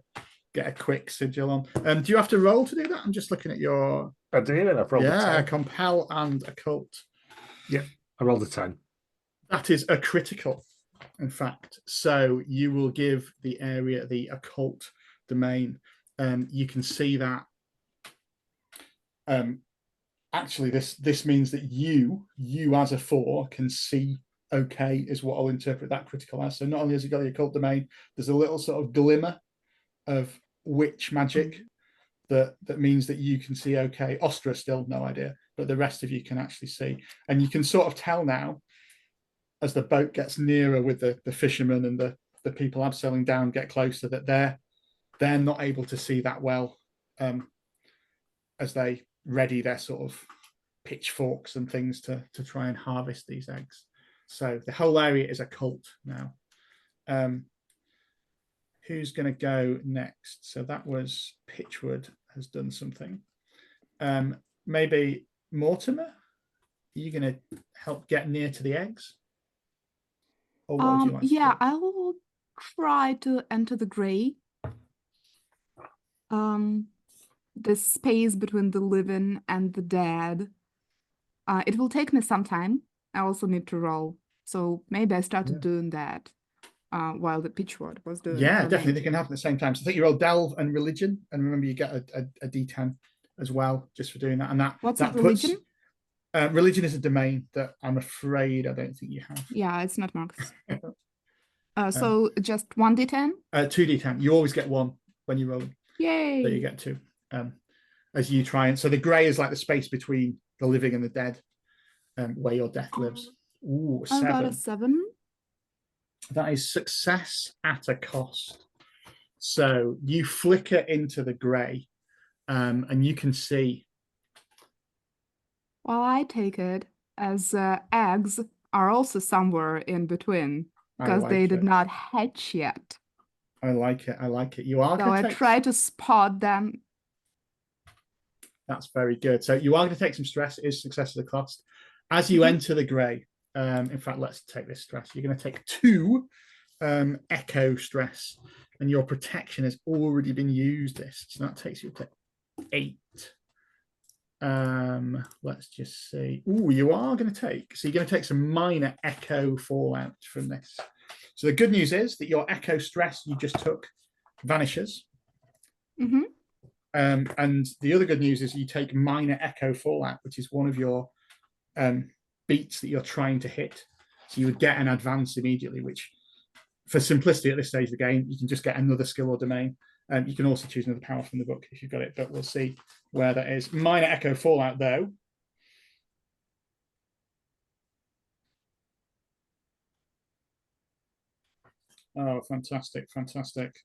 get a quick sigil on. Do you have to roll to do that? I'm just looking at your. I did, and I've rolled a 10. Compel and occult. Yeah, I rolled a 10. That is a critical, in fact. So you will give the area the occult domain. You can see that. Actually, this means that you as a 4 can see okay, is what I'll interpret that critical as. So not only has it got the occult domain, there's a little sort of glimmer of witch magic that means that you can see okay. Ostra still no idea, but the rest of you can actually see. And you can sort of tell now, as the boat gets nearer with the fishermen and the people abseiling down get closer, that they're not able to see that well, as they ready their sort of pitchforks and things to try and harvest these eggs. So the whole area is occult now. Who's going to go next? So that was Pitchwood has done something. Maybe Mortimer? Are you going to help get near to the eggs? Or what would you like to Yeah, do? I will try to enter the gray. The space between the living and the dead. It will take me some time. I also need to roll. So maybe I started doing that while the Pitchwood was doing Yeah, for definitely. me. They can happen at the same time. So I think you roll Delve and Religion. And remember, you get a D10 as well just for doing that. And What's that it, Religion? Religion is a domain that I'm afraid I don't think you have. Yeah, it's not marked. So just 1d10? 2d10. You always get one when you roll. Yay! That you get to. As you try and so the grey is like the space between the living and the dead, where your death lives. Ooh, I 7. got a 7. That is success at a cost. So you flicker into the grey, and you can see. Well, I take it as eggs are also somewhere in between because they did not hatch yet. I like it. I like it. You are. So I try to spot them. That's very good. So you are going to take some stress. It is success at a cost. As you enter the grey, in fact, let's take this stress. You're going to take 2 echo stress, and your protection has already been used. So that takes you to 8. Let's just see. Ooh, you are going to take. So you're going to take some minor echo fallout from this. So the good news is that your echo stress you just took vanishes. And the other good news is you take minor echo fallout, which is one of your beats that you're trying to hit. So you would get an advance immediately, which for simplicity at this stage of the game, you can just get another skill or domain. You can also choose another power from the book if you've got it, but we'll see where that is. Minor echo fallout, though. Oh, fantastic, fantastic.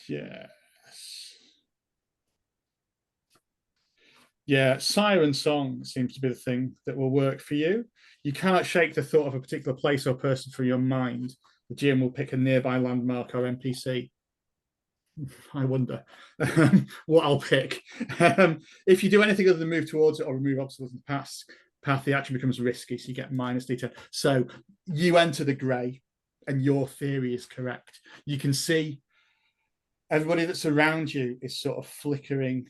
Yes. Yeah, siren song seems to be the thing that will work for you. You cannot shake the thought of a particular place or person from your mind. The GM will pick a nearby landmark or NPC. I wonder what I'll pick. If you do anything other than move towards it or remove obstacles in the path, the action becomes risky, so you get minus D10. So you enter the grey, and your theory is correct. You can see everybody that's around you is sort of flickering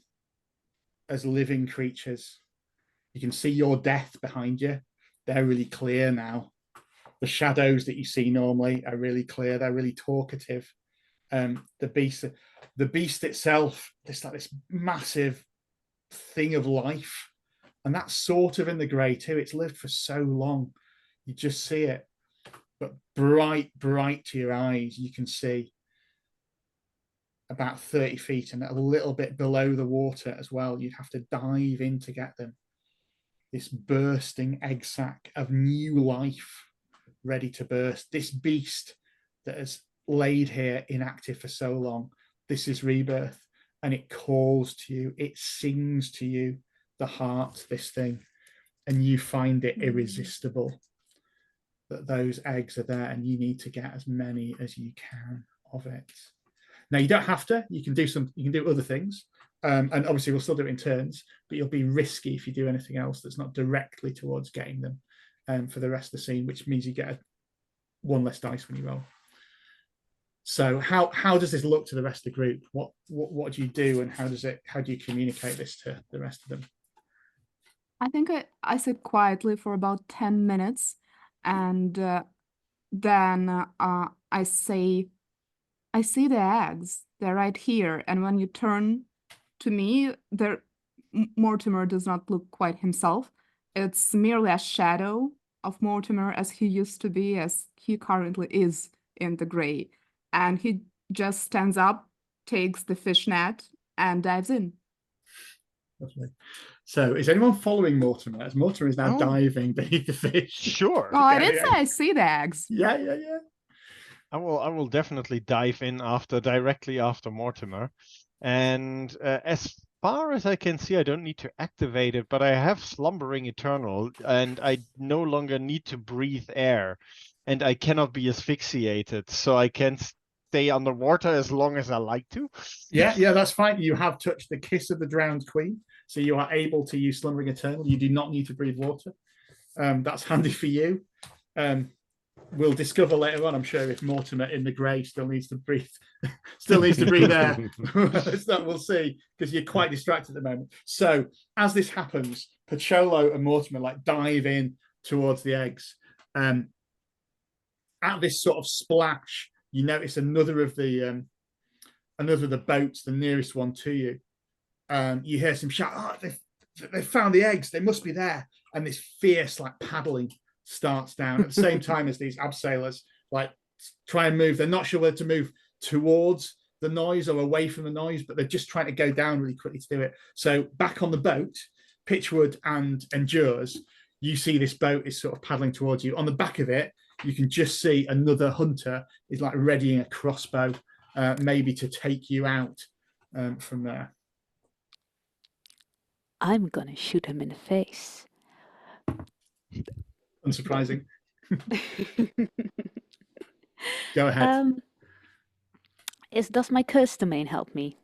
as living creatures. You can see your death behind you. They're really clear now. The shadows that you see normally are really clear. They're really talkative. The beast itself, it's like this massive thing of life, and that's sort of in the grey too. It's lived for so long, you just see it, but bright to your eyes. You can see about 30 feet and a little bit below the water as well. You'd have to dive in to get them. This bursting egg sac of new life ready to burst. This beast that has laid here inactive for so long. This is rebirth, and it calls to you. It sings to you, the heart, this thing, and you find it irresistible that those eggs are there, and you need to get as many as you can of it. Now, you don't have to. You can do other things, and obviously we'll still do it in turns, but you'll be risky if you do anything else that's not directly towards getting them for the rest of the scene, which means you get 1 less dice when you roll. So how does this look to the rest of the group? What do you do, and how do you communicate this to the rest of them? I think I sit quietly for about 10 minutes, and then I say, I see the eggs. They're right here. And when you turn to me, Mortimer does not look quite himself. It's merely a shadow of Mortimer as he used to be, as he currently is in the grey. And he just stands up, takes the fishnet, and dives in. Lovely. So is anyone following Mortimer? As Mortimer is now diving beneath the fish. Sure. Oh, I did say I see the eggs. Yeah. I will definitely dive in directly after Mortimer, and as far as I can see, I don't need to activate it, but I have Slumbering Eternal, and I no longer need to breathe air, and I cannot be asphyxiated, so I can stay underwater as long as I like to. Yeah, that's fine. You have touched the kiss of the drowned queen, so you are able to use Slumbering Eternal. You do not need to breathe water. That's handy for you. We'll discover later on, I'm sure, if Mortimer in the grey still needs to breathe air. We'll see, because you're quite distracted at the moment. So as this happens, Pacholo and Mortimer like dive in towards the eggs. At this sort of splash, you notice another of the boats, the nearest one to you. You hear some shout, "Oh, they found the eggs, they must be there." And this fierce like paddling starts down at the same time as these abseilers like try and move. They're not sure whether to move towards the noise or away from the noise, but they're just trying to go down really quickly to do it. So back on the boat, Pitchwood and Endures, you see this boat is sort of paddling towards you. On the back of it, you can just see another hunter is like readying a crossbow, maybe to take you out from there. I'm gonna shoot him in the face. Unsurprising. Go ahead. Does my curse domain help me?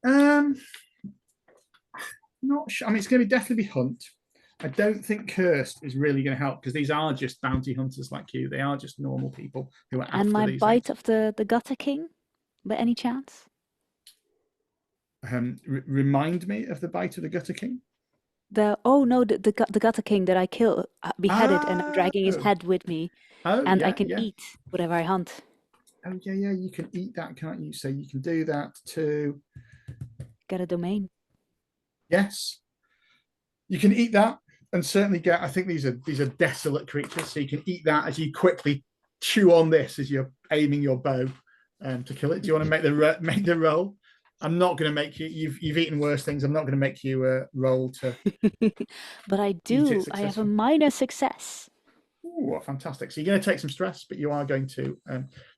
Not sure. I mean, it's going to definitely be hunt. I don't think cursed is really going to help, because these are just bounty hunters like you. They are just normal people who are after And my these bite eggs. of the Gutter King, by any chance? Remind me of the bite of the Gutter King. The Gutter King that I killed, beheaded, and I'm dragging his head with me, and I can eat whatever I hunt. Oh yeah, you can eat that, can't you? So you can do that to get a domain. Yes, you can eat that, and certainly get. I think these are desolate creatures, so you can eat that as you quickly chew on this as you're aiming your bow to kill it. Do you want to make the roll? I'm not going to make you. You've eaten worse things. I'm not going to make you roll to. But I do. I have a minor success. Oh, fantastic! So you're going to take some stress, but you are going to.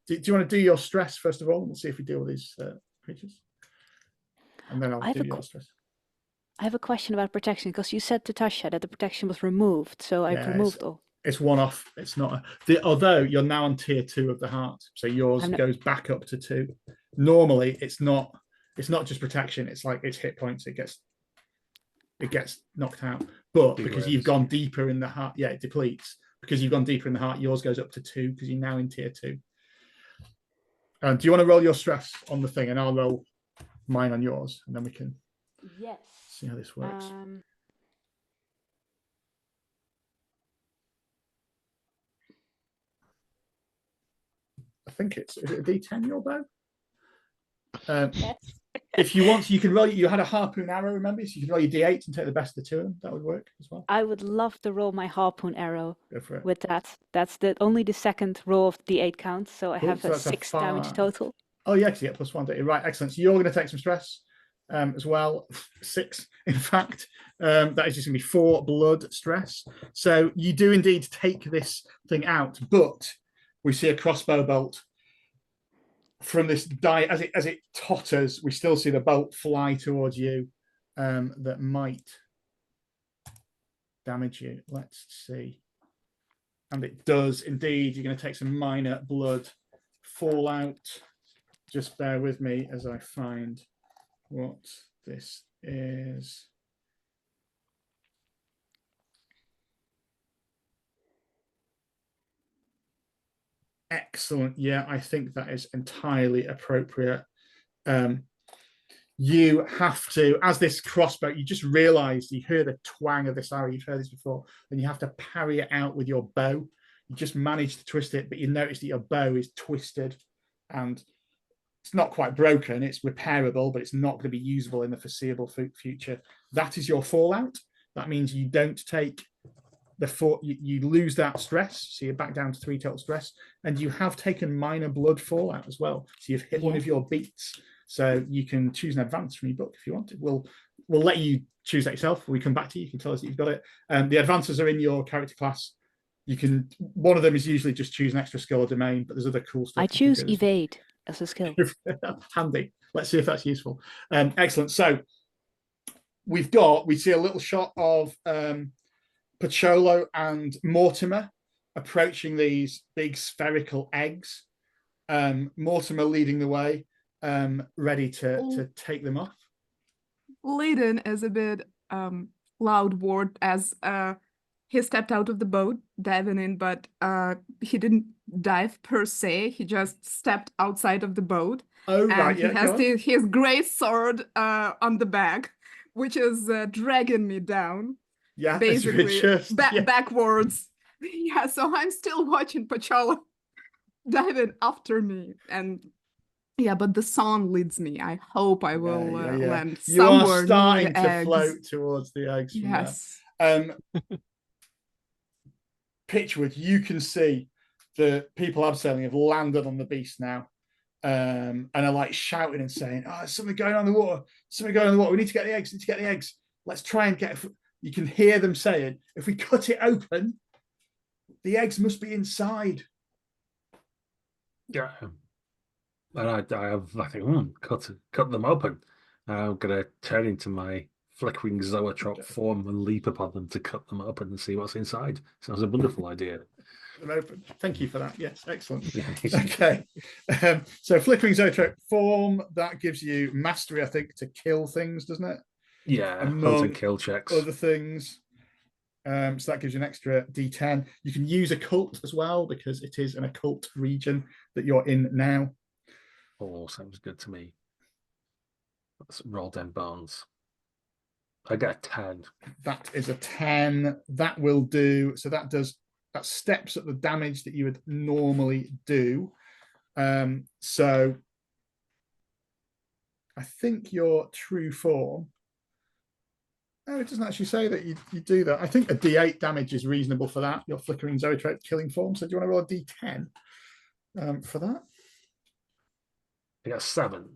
Do you want to do your stress first of all? We'll see if we deal with these creatures, and then I'll do your stress. I have a question about protection, because you said to Tasha that the protection was removed, so I've removed all. It's one off. It's not. Although you're now on tier 2 of the heart, so yours goes back up to 2. Normally, it's not. It's not just protection. It's like it's hit points. It gets knocked out. But because you've gone deeper in the heart, it depletes. Because you've gone deeper in the heart, yours goes up to 2 because you're now in tier 2. Do you want to roll your stress on the thing, and I'll roll mine on yours, and then we can see how this works. I think is it a D10 your bow? Yes. If you want, you can roll. You had a harpoon arrow, remember? So you can roll your D8 and take the best of the 2 of them. That would work as well. I would love to roll my harpoon arrow with that. That's only the second roll of the D8 count, so I have a 6 damage total. Oh yeah, because you get +1 to it. Right, excellent. So you're going to take some stress as well. 6, in fact. That is just going to be 4 blood stress. So you do indeed take this thing out, but we see a crossbow bolt from this as it totters. We still see the bolt fly towards you that might damage you. Let's see. And it does indeed. You're going to take some minor blood fallout. Just bear with me as I find what this is. Excellent. Yeah, I think that is entirely appropriate. You have to, as this crossbow, you just realize you hear the twang of this arrow. You've heard this before, and you have to parry it out with your bow. You just manage to twist it, but you notice that your bow is twisted and it's not quite broken. It's repairable, but it's not going to be usable in the foreseeable future. That is your fallout. That means you don't take you lose that stress, so you're back down to 3 total stress, and you have taken minor blood fallout as well. So you've hit one of your beats. So you can choose an advance from your book if you want to. We'll let you choose that yourself. When we come back to you, you can tell us that you've got it. The advances are in your character class. You can. One of them is usually just choose an extra skill or domain, but there's other cool stuff. I choose evade. as a skill. Handy. Let's see if that's useful. Excellent. So we see a little shot of Pocholo and Mortimer approaching these big spherical eggs. Mortimer leading the way, ready to take them off. Leading is a bit loud word as he stepped out of the boat, diving in, but he didn't dive per se. He just stepped outside of the boat. Oh, right. And he has his great sword on the back, which is dragging me down. Yeah, basically backwards. Yeah, so I'm still watching Pocholo diving after me. And yeah, but the song leads me. I hope I will land you somewhere are starting near to float towards the eggs. Yes. Pitchwood, you can see the people abseiling have landed on the beast now, and are like shouting and saying, "Oh, there's something going on in the water! Something going on in the water! We need to get the eggs! Need to get the eggs! Let's try and get." You can hear them saying, "If we cut it open, the eggs must be inside." Yeah. And I think, cut them open. I'm going to turn into my flickering zoetrope form and leap upon them to cut them open and see what's inside. Sounds a wonderful idea. Thank you for that. Yes, excellent. Okay. So flickering zoetrope form, that gives you mastery, I think, to kill things, doesn't it? Yeah, hunt and kill checks. Other things. So that gives you an extra D10. You can use occult as well because it is an occult region that you're in now. Oh, sounds good to me. Let's roll down bones. I got a 10. That is a 10. That will do. So that steps up the damage that you would normally do. So I think your true form. Oh, it doesn't actually say that you do that. I think a D8 damage is reasonable for that. Your flickering zoetrope killing form. So do you want to roll a D10 for that? I got 7.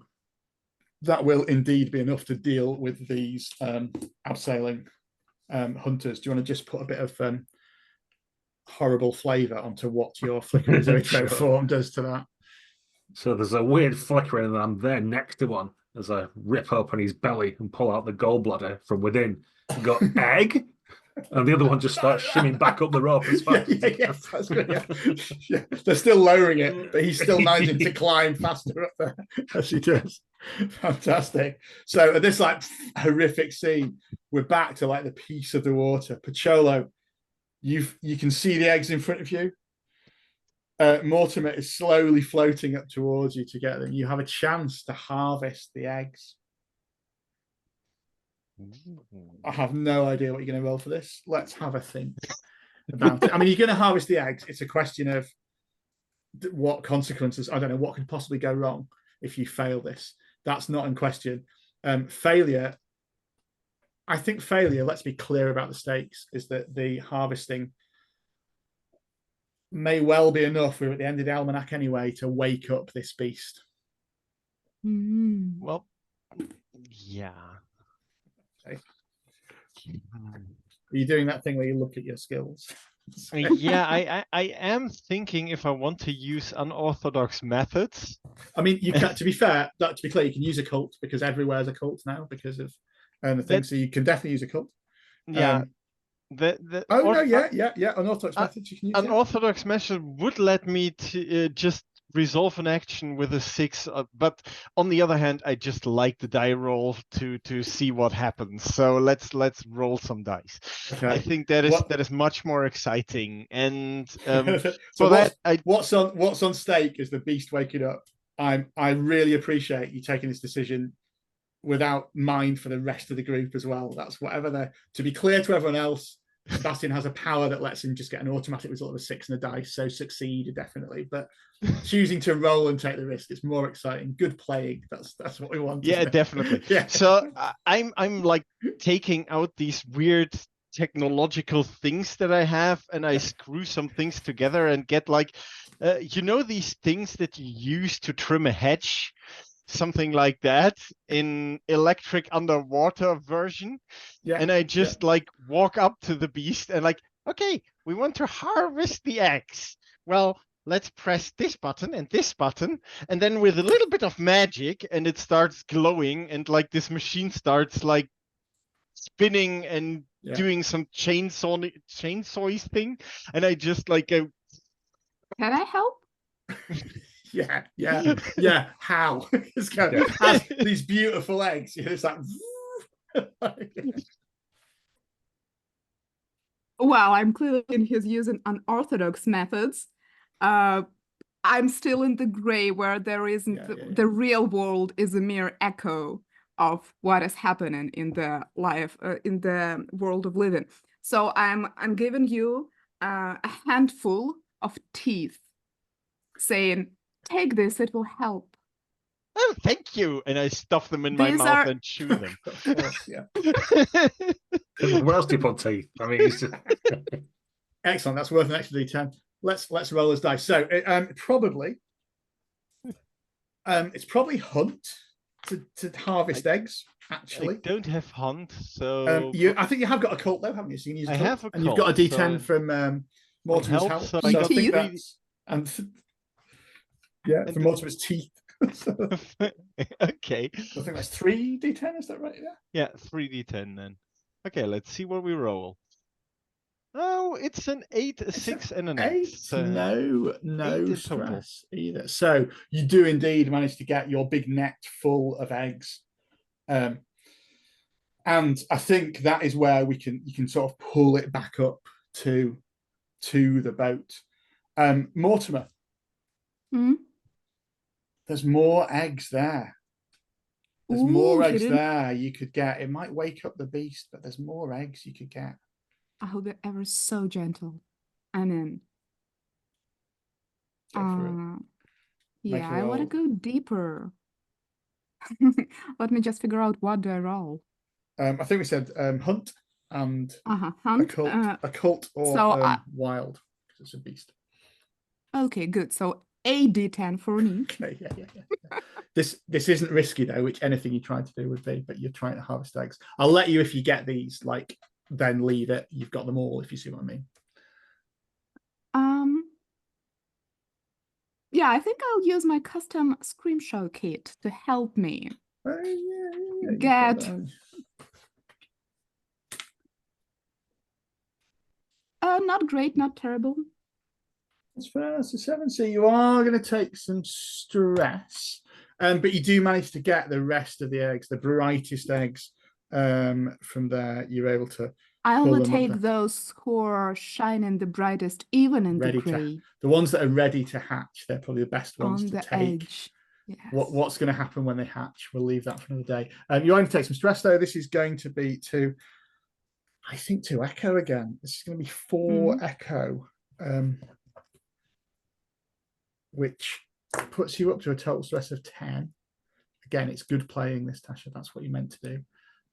That will indeed be enough to deal with these abseiling hunters. Do you want to just put a bit of horrible flavour onto what your flickering zoetrope form does to that? So there's a weird flickering, and I'm there next to one as I rip open his belly and pull out the gallbladder from within. You got egg, and the other one just starts shimming back up the rope as fast. Yes, that's good. Yeah. They're still lowering it, but he's still managing to climb faster up there as he does. Fantastic. So at this like horrific scene, we're back to like the peace of the water. Pocholo, you can see the eggs in front of you. Mortimer is slowly floating up towards you to get them. You have a chance to harvest the eggs. I have no idea what you're going to roll for this. Let's have a think about it. I mean, you're going to harvest the eggs. It's a question of what consequences. I don't know what could possibly go wrong if you fail this. That's not in question. Failure. I think failure, let's be clear about the stakes, is that the harvesting may well be enough. We're at the end of the almanac anyway to wake up this beast. Well, yeah. Okay. Are you doing that thing where you look at your skills? Yeah, I am thinking if I want to use unorthodox methods. I mean, you can. To be fair, to be clear, you can use a cult because everywhere's a cult now because of the thing. So you can definitely use a cult. Yeah. Unorthodox methods you can use. Unorthodox method would let me to just resolve an action with a 6, but on the other hand, I just like the die roll to see what happens. So let's roll some dice. Okay. I think that is much more exciting. And what's on stake is the beast waking up. I really appreciate you taking this decision without mind for the rest of the group as well. That's whatever to be clear to everyone else. Sebastian has a power that lets him just get an automatic result of a 6 and a dice, so succeed definitely. But choosing to roll and take the risk, it's more exciting. Good playing. That's what we want. Yeah, definitely. Yeah. So I'm like taking out these weird technological things that I have, and I screw some things together and get like, these things that you use to trim a hedge. Something like that in electric underwater version. Yeah. And I just like walk up to the beast and like, okay, we want to harvest the eggs. Well, let's press this button, and then with a little bit of magic, and it starts glowing, and like this machine starts like spinning and doing some chainsaw thing, and I just like go. Can I help? Yeah. How? It's kind of, has these beautiful eggs. It's like. Well, I'm clearly he's using unorthodox methods. I'm still in the gray where there isn't the real world is a mere echo of what is happening in the life in the world of living. So I'm giving you a handful of teeth, saying, "Take this; it will help." Oh, thank you! And I stuff them in my mouth and chew them. Of course, yeah. Where else do you put teeth? I mean, it's just... Excellent. That's worth an extra D10. Let's roll this dice. So probably it's probably hunt to harvest eggs. Actually, I don't have hunt, so I think you have got a cult though, haven't you? So you can use a cult. have a cult, and you've got a D10 from Mortimer's help. So I got think that's from Mortimer's teeth. Okay. I think that's 3 D10. Is that right? Yeah, 3 D10 then. Okay, let's see what we roll. Oh, it's an 8, a 6, and an 8. So no stress either. So you do indeed manage to get your big net full of eggs. And I think that is where you can sort of pull it back up to the boat. Mortimer, there's more eggs there. There's more eggs there you could get. It might wake up the beast, but there's more eggs you could get. I hope they're ever so gentle. I'm in. Yeah, I want to go deeper. Let me just figure out what do I roll. I think we said hunt and hunt, a cult or wild, because it's a beast. Okay, good. So a D10 for me. Okay, yeah. This isn't risky though, which anything you try to do would be, but you're trying to harvest eggs. I'll let you if you get these, like, then leave it. You've got them all, if you see what I mean. Yeah, I think I'll use my custom Scream Show kit to help me get. Not great, not terrible. That's fair. That's a 7. So you are going to take some stress, but you do manage to get the rest of the eggs, the brightest eggs, from there. You're able to. I only take those who are shining the brightest, even in the gray. The ones that are ready to hatch, they're probably the best ones to take. Edge. Yes. What's going to happen when they hatch? We'll leave that for another day. You're going to take some stress, though. This is going to be to Echo again. This is going to be 4 Echo, which puts you up to a total stress of 10. Again, it's good playing this, Tasha. That's what you meant to do.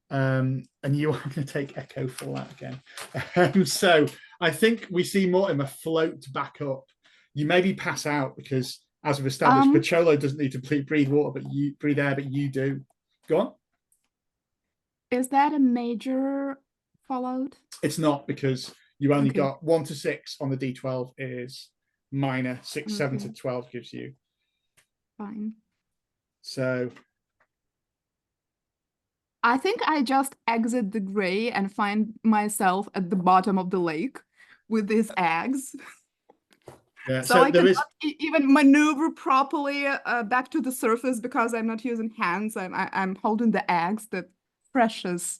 And you are going to take Echo for that again. So I think we see Mortimer float back up. You maybe pass out because, as we've established, Pacholo doesn't need to breathe water, but you breathe air, but you do. Go on. Is that a major fallout? It's not, because you only got 1 to 6 on the D12 is minor. 6, 7 to 12 gives you. Fine. So I think I just exit the gray and find myself at the bottom of the lake with these eggs. Yeah, so I cannot even maneuver properly back to the surface because I'm not using hands. I'm holding the eggs, the precious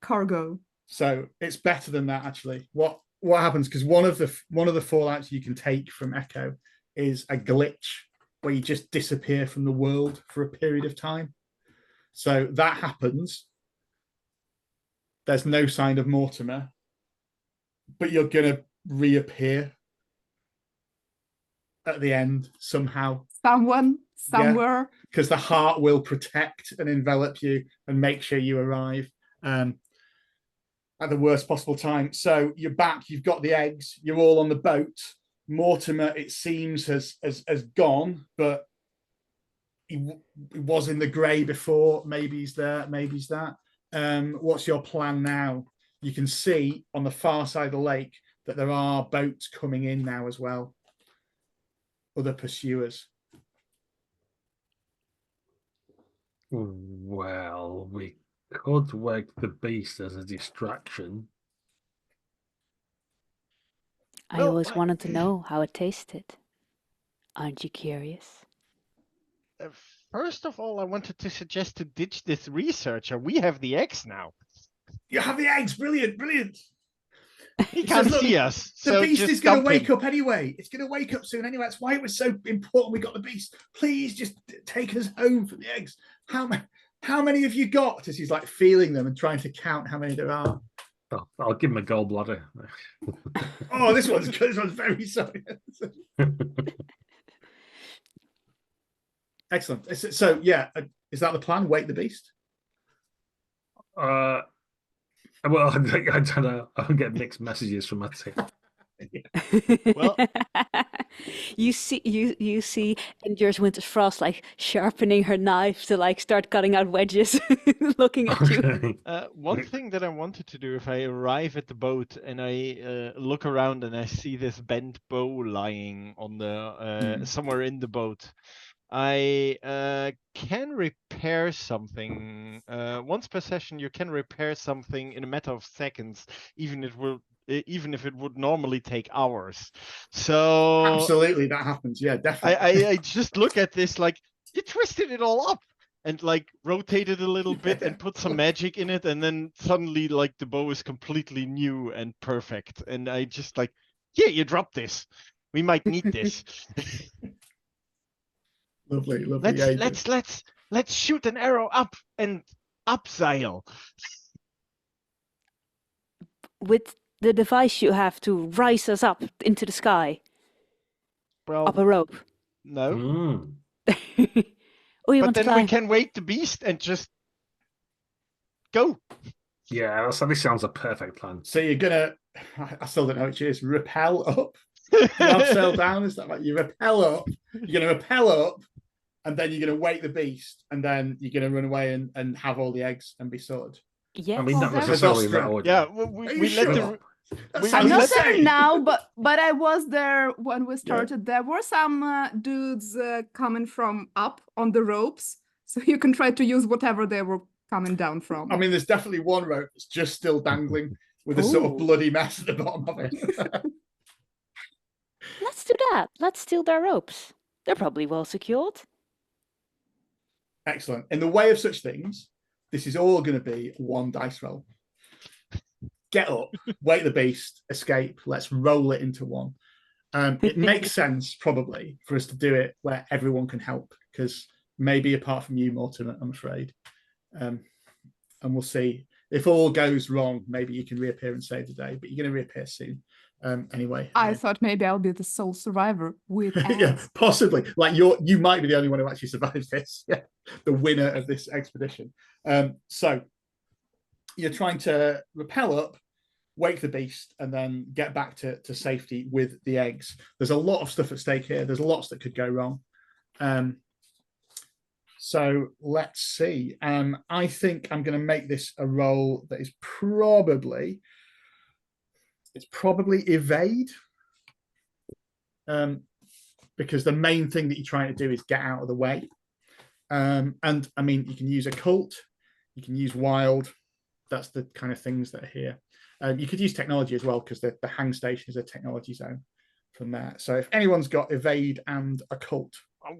cargo. So it's better than that, actually. What happens, because one of the fallouts you can take from Echo is a glitch where you just disappear from the world for a period of time. So that happens. There's no sign of Mortimer, but you're going to reappear at the end somehow. Somewhere. Because the heart will protect and envelop you and make sure you arrive at the worst possible time. So you're back, you've got the eggs, you're all on the boat. Mortimer, it seems, has gone, but he was in the grey before. Maybe he's there, maybe he's that. What's your plan now? You can see on the far side of the lake that there are boats coming in now as well. other pursuers? Well, we could wake the beast as a distraction. I Well, always wanted to know how it tasted. Aren't you curious? uh, first of all, I wanted to suggest to ditch this researcher. We have the eggs now. You have the eggs. Brilliant, brilliant. He He can't says, "Look, see us. The So beast just is going to dump wake him. up anyway. It's going to wake up soon anyway. That's why it was so important we got the beast. Please just take us home for the eggs. How many have you got?" As he's like feeling them and trying to count how many there are. Oh, I'll give him a gallbladder. Oh, this one's good. This one's very sorry. Excellent. So yeah, is that the plan? Wake the beast? Well, I don't know. I'll get mixed messages from my team. Well- you see Endures Winter's Frost like sharpening her knife to like start cutting out wedges, looking at you. Okay. One thing that I wanted to do, if I arrive at the boat and I look around and I see this bent bow lying on the somewhere in the boat, I can repair something. Once per session, you can repair something in a matter of seconds, even if it would normally take hours. So Absolutely, that happens. Yeah, definitely. I just look at this like, you twisted it all up and like rotated a little bit and put some magic in it, and then suddenly like the bow is completely new and perfect. And I just like, yeah, you dropped this. We might need this. Lovely, lovely. Let's shoot an arrow up and upsail. With the device you have to rise us up into the sky, Well, up a rope. no. Mm. Oh, you But want to then we climb? can wake the beast and just go. Yeah, this sounds a perfect plan. So you're gonna, I still don't know which it is, rappel up, abseil down. Is that right? You rappel up, you're gonna rappel up, and then you're gonna wake the beast, and then you're gonna run away and have all the eggs and be sorted. Yes. I mean, not Well, that necessarily in that was- order. Yeah, Are you we let sure? the That we- sounds we I'm not let- there insane. now, but I was there when we started. There were some dudes coming from up on the ropes, so you can try to use whatever they were coming down from. I mean, there's definitely one rope that's just still dangling with a sort of Ooh. bloody mess at the bottom of it. Let's do that. Let's steal their ropes. They're probably well secured. Excellent. In the way of such things, this is all going to be one dice roll. Get up, wake the beast, escape. Let's roll it into one. It makes sense, probably, for us to do it where everyone can help, because maybe apart from you, Morton, I'm afraid. And we'll see. If all goes wrong, maybe you can reappear and save the day, but you're going to reappear soon. Anyway. I thought maybe I'll be the sole survivor with Yeah, eggs. possibly. Like you might be the only one who actually survives this. Yeah, the winner of this expedition. So you're trying to rappel up, wake the beast, and then get back to safety with the eggs. There's a lot of stuff at stake here. There's lots that could go wrong. So let's see. I think I'm going to make this a roll that is probably evade. Because the main thing that you're trying to do is get out of the way. And I mean, you can use occult, you can use wild. That's the kind of things that are here. You could use technology as well, because the hang station is a technology zone from there. So if anyone's got evade and occult, Oh,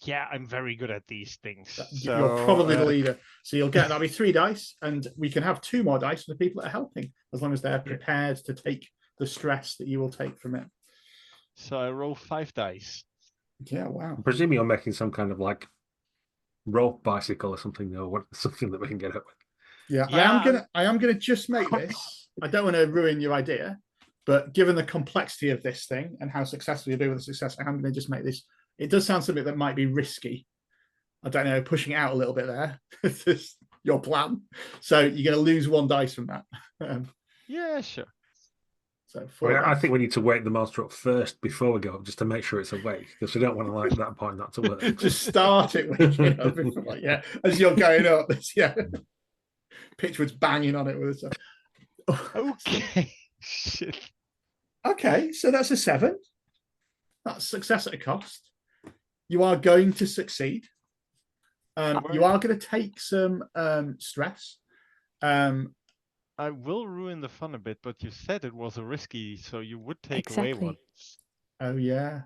yeah, I'm very good at these things. you're probably the leader. So you'll get, that'll be 3 dice, and we can have 2 more dice for the people that are helping, as long as they're prepared to take the stress that you will take from it. So I roll 5 dice. Yeah, wow. I'm presuming you're making some kind of like rope bicycle or something, or something that we can get up with. Yeah, Yeah. I am gonna just make this. I don't want to ruin your idea, but given the complexity of this thing and how successful you'll be with the success, I am gonna just make this. It does sound something that might be risky. I don't know, pushing it out a little bit there. This is your plan. So you're gonna lose 1 dice from that. Yeah, sure. So 4 Well, I dice. think we need to wake the monster up first before we go up, just to make sure it's awake, because we don't want to like that point not to work. Just start it waking up. Like, yeah, as you're going up. Yeah. Pitchwood's banging on it with it. Okay. Shit. Okay, so that's a 7. That's success at a cost. You are going to succeed. You are going to take some stress. I will ruin the fun a bit, but you said it was a risky, so you would take away Exactly. one. Oh yeah.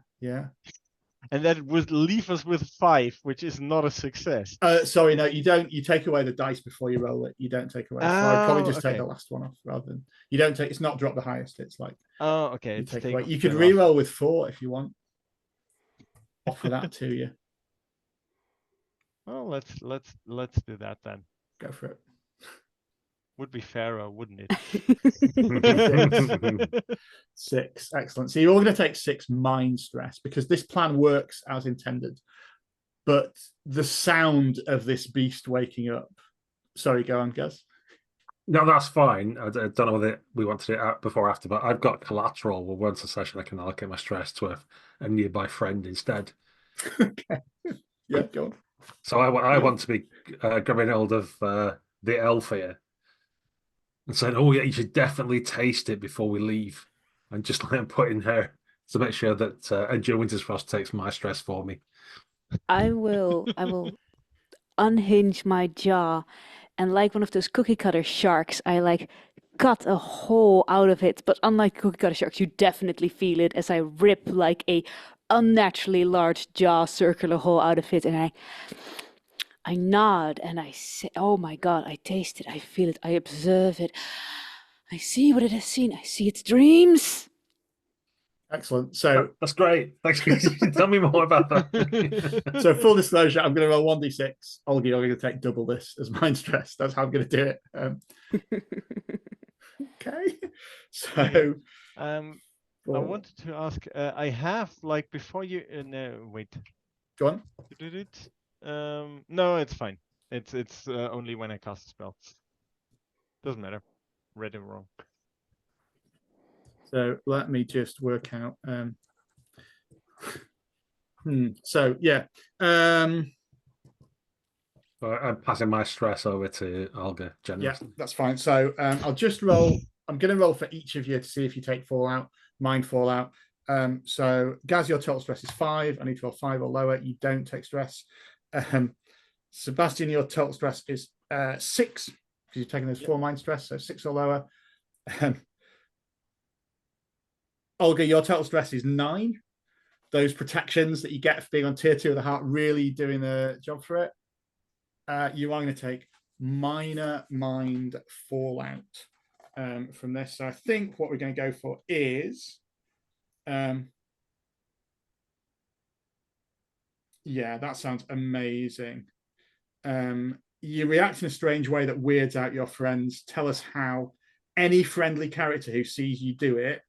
And that would leave us with 5, which is not a success. Sorry, no, you don't. You take away the dice before you roll it. You don't take away. So I'd probably just take okay. the last one off rather than you don't take. It's not drop the highest. It's like Oh, okay. you It's take take away. off You the could last re-roll one. with 4 if you want. Offer that to you. Well, let's do that then. Go for it. Would be fairer, wouldn't it? 6. Excellent. So you're all going to take 6 mind stress because this plan works as intended. But the sound of this beast waking up. Sorry, go on, Gaz. No, that's fine. I don't know whether we want to do it before or after, but I've got collateral where once a session I can allocate my stress to a nearby friend instead. Okay. Yeah, go on. So I want to be grabbing hold of the elf here and saying, "Oh yeah, you should definitely taste it before we leave," and just like putting her to make sure that Endure Winter's Frost takes my stress for me. I will unhinge my jaw, and like one of those cookie cutter sharks, I like cut a hole out of it. But unlike cookie cutter sharks, you definitely feel it as I rip like a unnaturally large jaw circular hole out of it, and I nod and I say, "Oh my God, I taste it, I feel it, I observe it. I see what it has seen, I see its dreams." Excellent. So That's great. Thanks. Tell me more about that. so full disclosure, I'm going to roll 1d6. Olga, you're going to take double this as mind stress. That's how I'm going to do it. Okay. So I wanted to ask. I have like before you. No, wait. Go on. Did it? No, it's fine. It's only when I cast a spell. Doesn't matter. Read it wrong. So let me just work out. So yeah. I'm passing my stress over to Olga. Yeah, that's fine. So I'll just roll. I'm going to roll for each of you to see if you take fallout, mind fallout. So Gaz, your total stress is 5. I need to roll 5 or lower. You don't take stress. Sebastian, your total stress is 6 because you're taking those 4 mind stress, so 6 or lower. Olga, your total stress is 9. Those protections that you get for being on tier 2 of the heart really doing the job for it. You are going to take minor mind fallout from this. So I think what we're going to go for is, yeah, that sounds amazing. You react in a strange way that weirds out your friends. Tell us how. Any friendly character who sees you do it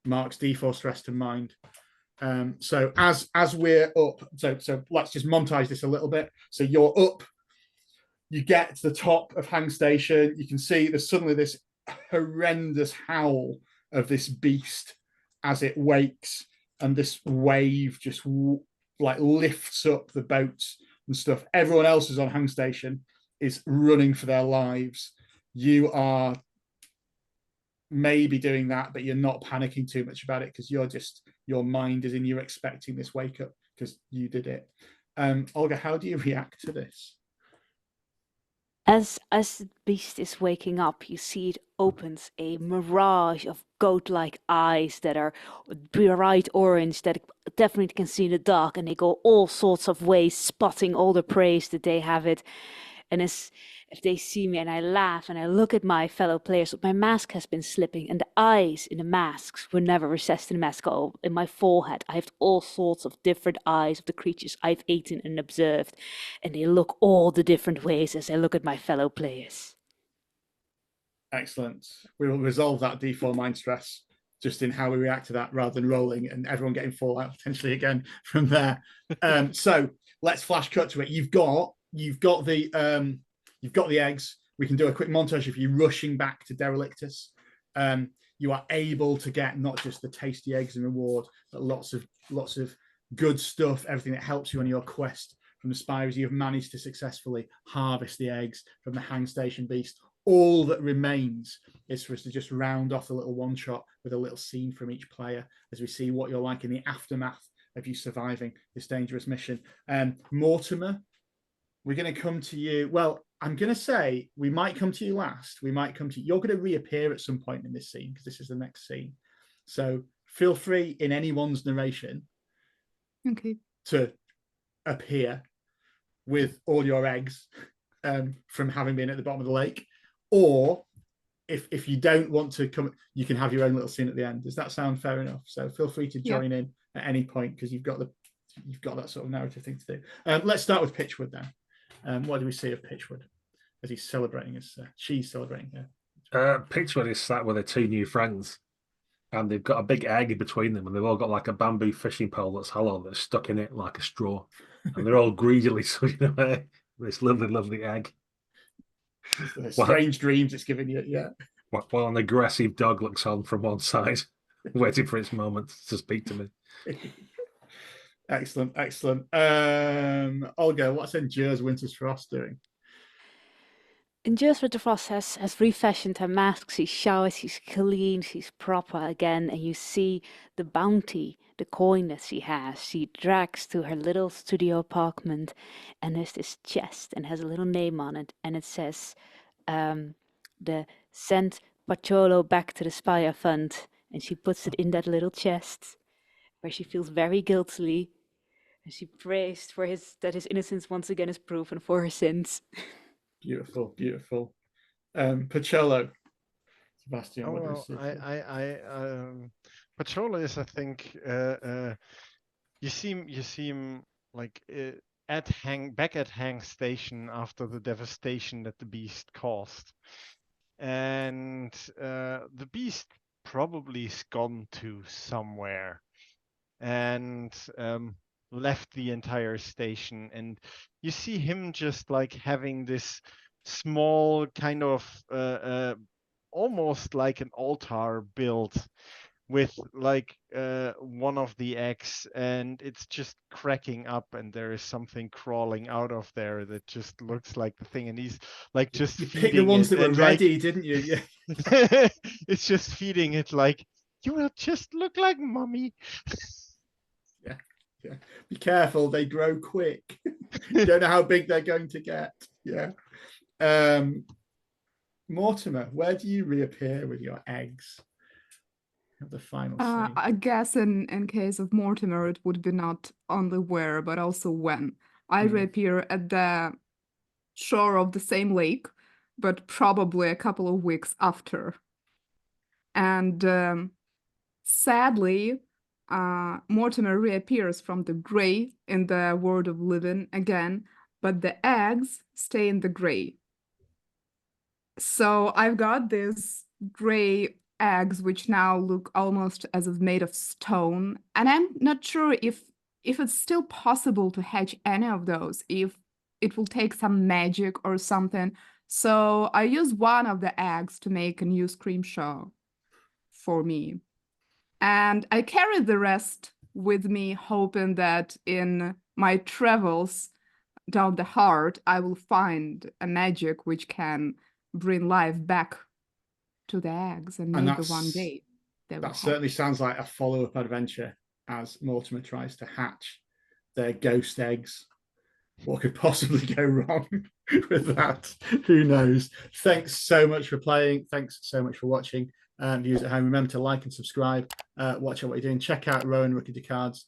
marks D4 stress to mind. So as we're up, so let's just montage this a little bit. So you're up. You get to the top of Hang Station. You can see there's suddenly this horrendous howl of this beast as it wakes, and this wave just like lifts up the boats and stuff. Everyone else is on Hang Station, is running for their lives. You are maybe doing that, but you're not panicking too much about it because your mind is in, you're expecting this wake up because you did it. Olga, how do you react to this? As the beast is waking up, you see it opens a mirage of goat-like eyes that are bright orange that definitely can see in the dark, and they go all sorts of ways, spotting all the praise that they have it. And if they see me and I laugh and I look at my fellow players, my mask has been slipping and the eyes in the masks were never recessed in the mask. Oh, in my forehead, I have all sorts of different eyes of the creatures I've eaten and observed. And they look all the different ways as I look at my fellow players. Excellent. We will resolve that D4 mind stress just in how we react to that rather than rolling and everyone getting fallout potentially again from there. So let's flash cut to it. You've got the eggs. We can do a quick montage of you rushing back to Derelictus. You are able to get not just the tasty eggs and reward, but lots of good stuff, everything that helps you on your quest from the spires. You have managed to successfully harvest the eggs from the Hang Station beast. all that remains is for us to just round off a little one shot with a little scene from each player as we see what you're like in the aftermath of you surviving this dangerous mission. Mortimer, we're going to come to you. Well, I'm going to say we might come to you last. We might come to you. You're going to reappear at some point in this scene because this is the next scene. So feel free in anyone's narration to appear with all your eggs from having been at the bottom of the lake. Or if you don't want to come, you can have your own little scene at the end. Does that sound fair enough? So feel free to join in at any point because you've got that sort of narrative thing to do. Let's start with Pitchwood then. What do we see of Pitchwood as he's celebrating she's celebrating her? Pitchwood is sat with her two new friends, and they've got a big egg between them, and they've all got like a bamboo fishing pole that's hollow that's stuck in it like a straw, and they're all greedily sucking away this lovely, lovely egg. Strange dreams it's giving you, yeah. While an aggressive dog looks on from one side, waiting for its moment to speak to me. Excellent. Olga, what's Endures Winter's Frost doing? Endures Winterfrost has refashioned her mask. She's showered, she's clean, she's proper again, and you see the bounty, the coin that she has. She drags to her little studio apartment, and there's this chest, and has a little name on it, and it says, the send Pacholo back to the Spire Fund, and she puts it in that little chest, where she feels very guiltily, and she prays for that his innocence once again is proven for her sins. Beautiful. Pacholo. Sebastian, what do you see? Pacholo is, I think, you seem like back at Hang Station after the devastation that the beast caused, and the beast probably's gone to somewhere and left the entire station, and you see him just like having this small kind of almost like an altar built with like one of the eggs, and it's just cracking up, and there is something crawling out of there that just looks like the thing, and he's like just you feeding picked the ones it, that were and ready, like, didn't you? Yeah. it's just feeding it like, you will just look like mommy. Yeah. Be careful, they grow quick. You don't know how big they're going to get. Yeah. Mortimer, where do you reappear with your eggs? The final scene. I guess in case of Mortimer, it would be not only where, but also when. I reappear at the shore of the same lake, but probably a couple of weeks after. And sadly, Mortimer reappears from the gray in the world of living again, but the eggs stay in the gray. So I've got these gray eggs, which now look almost as if made of stone, and I'm not sure if it's still possible to hatch any of those, if it will take some magic or something. So I use one of the eggs to make a new scrimshaw for me. And I carry the rest with me, hoping that in my travels down the heart, I will find a magic which can bring life back to the eggs, and maybe one day they will that certainly sounds like a follow-up adventure as Mortimer tries to hatch their ghost eggs. What could possibly go wrong with that? Who knows? Thanks so much for playing. Thanks so much for watching. Viewers at home, remember to like and subscribe. Watch out what you're doing. Check out Rowan Rookie to Cards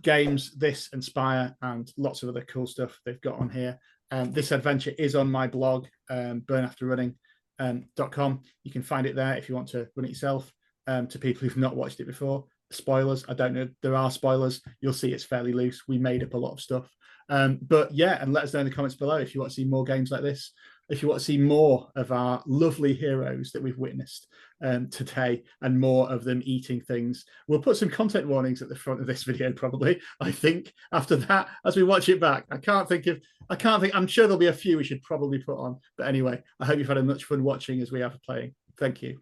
games, this and Spire, and lots of other cool stuff they've got on here. This adventure is on my blog, burnafterrunning.com. You can find it there if you want to run it yourself. To people who've not watched it before, spoilers, I don't know, there are spoilers. You'll see it's fairly loose. We made up a lot of stuff. But yeah, and let us know in the comments below if you want to see more games like this, if you want to see more of our lovely heroes that we've witnessed today, and more of them eating things. We'll put some content warnings at the front of this video, probably, I think, after that, as we watch it back. I'm sure there'll be a few we should probably put on. But anyway, I hope you've had as much fun watching as we have playing. Thank you.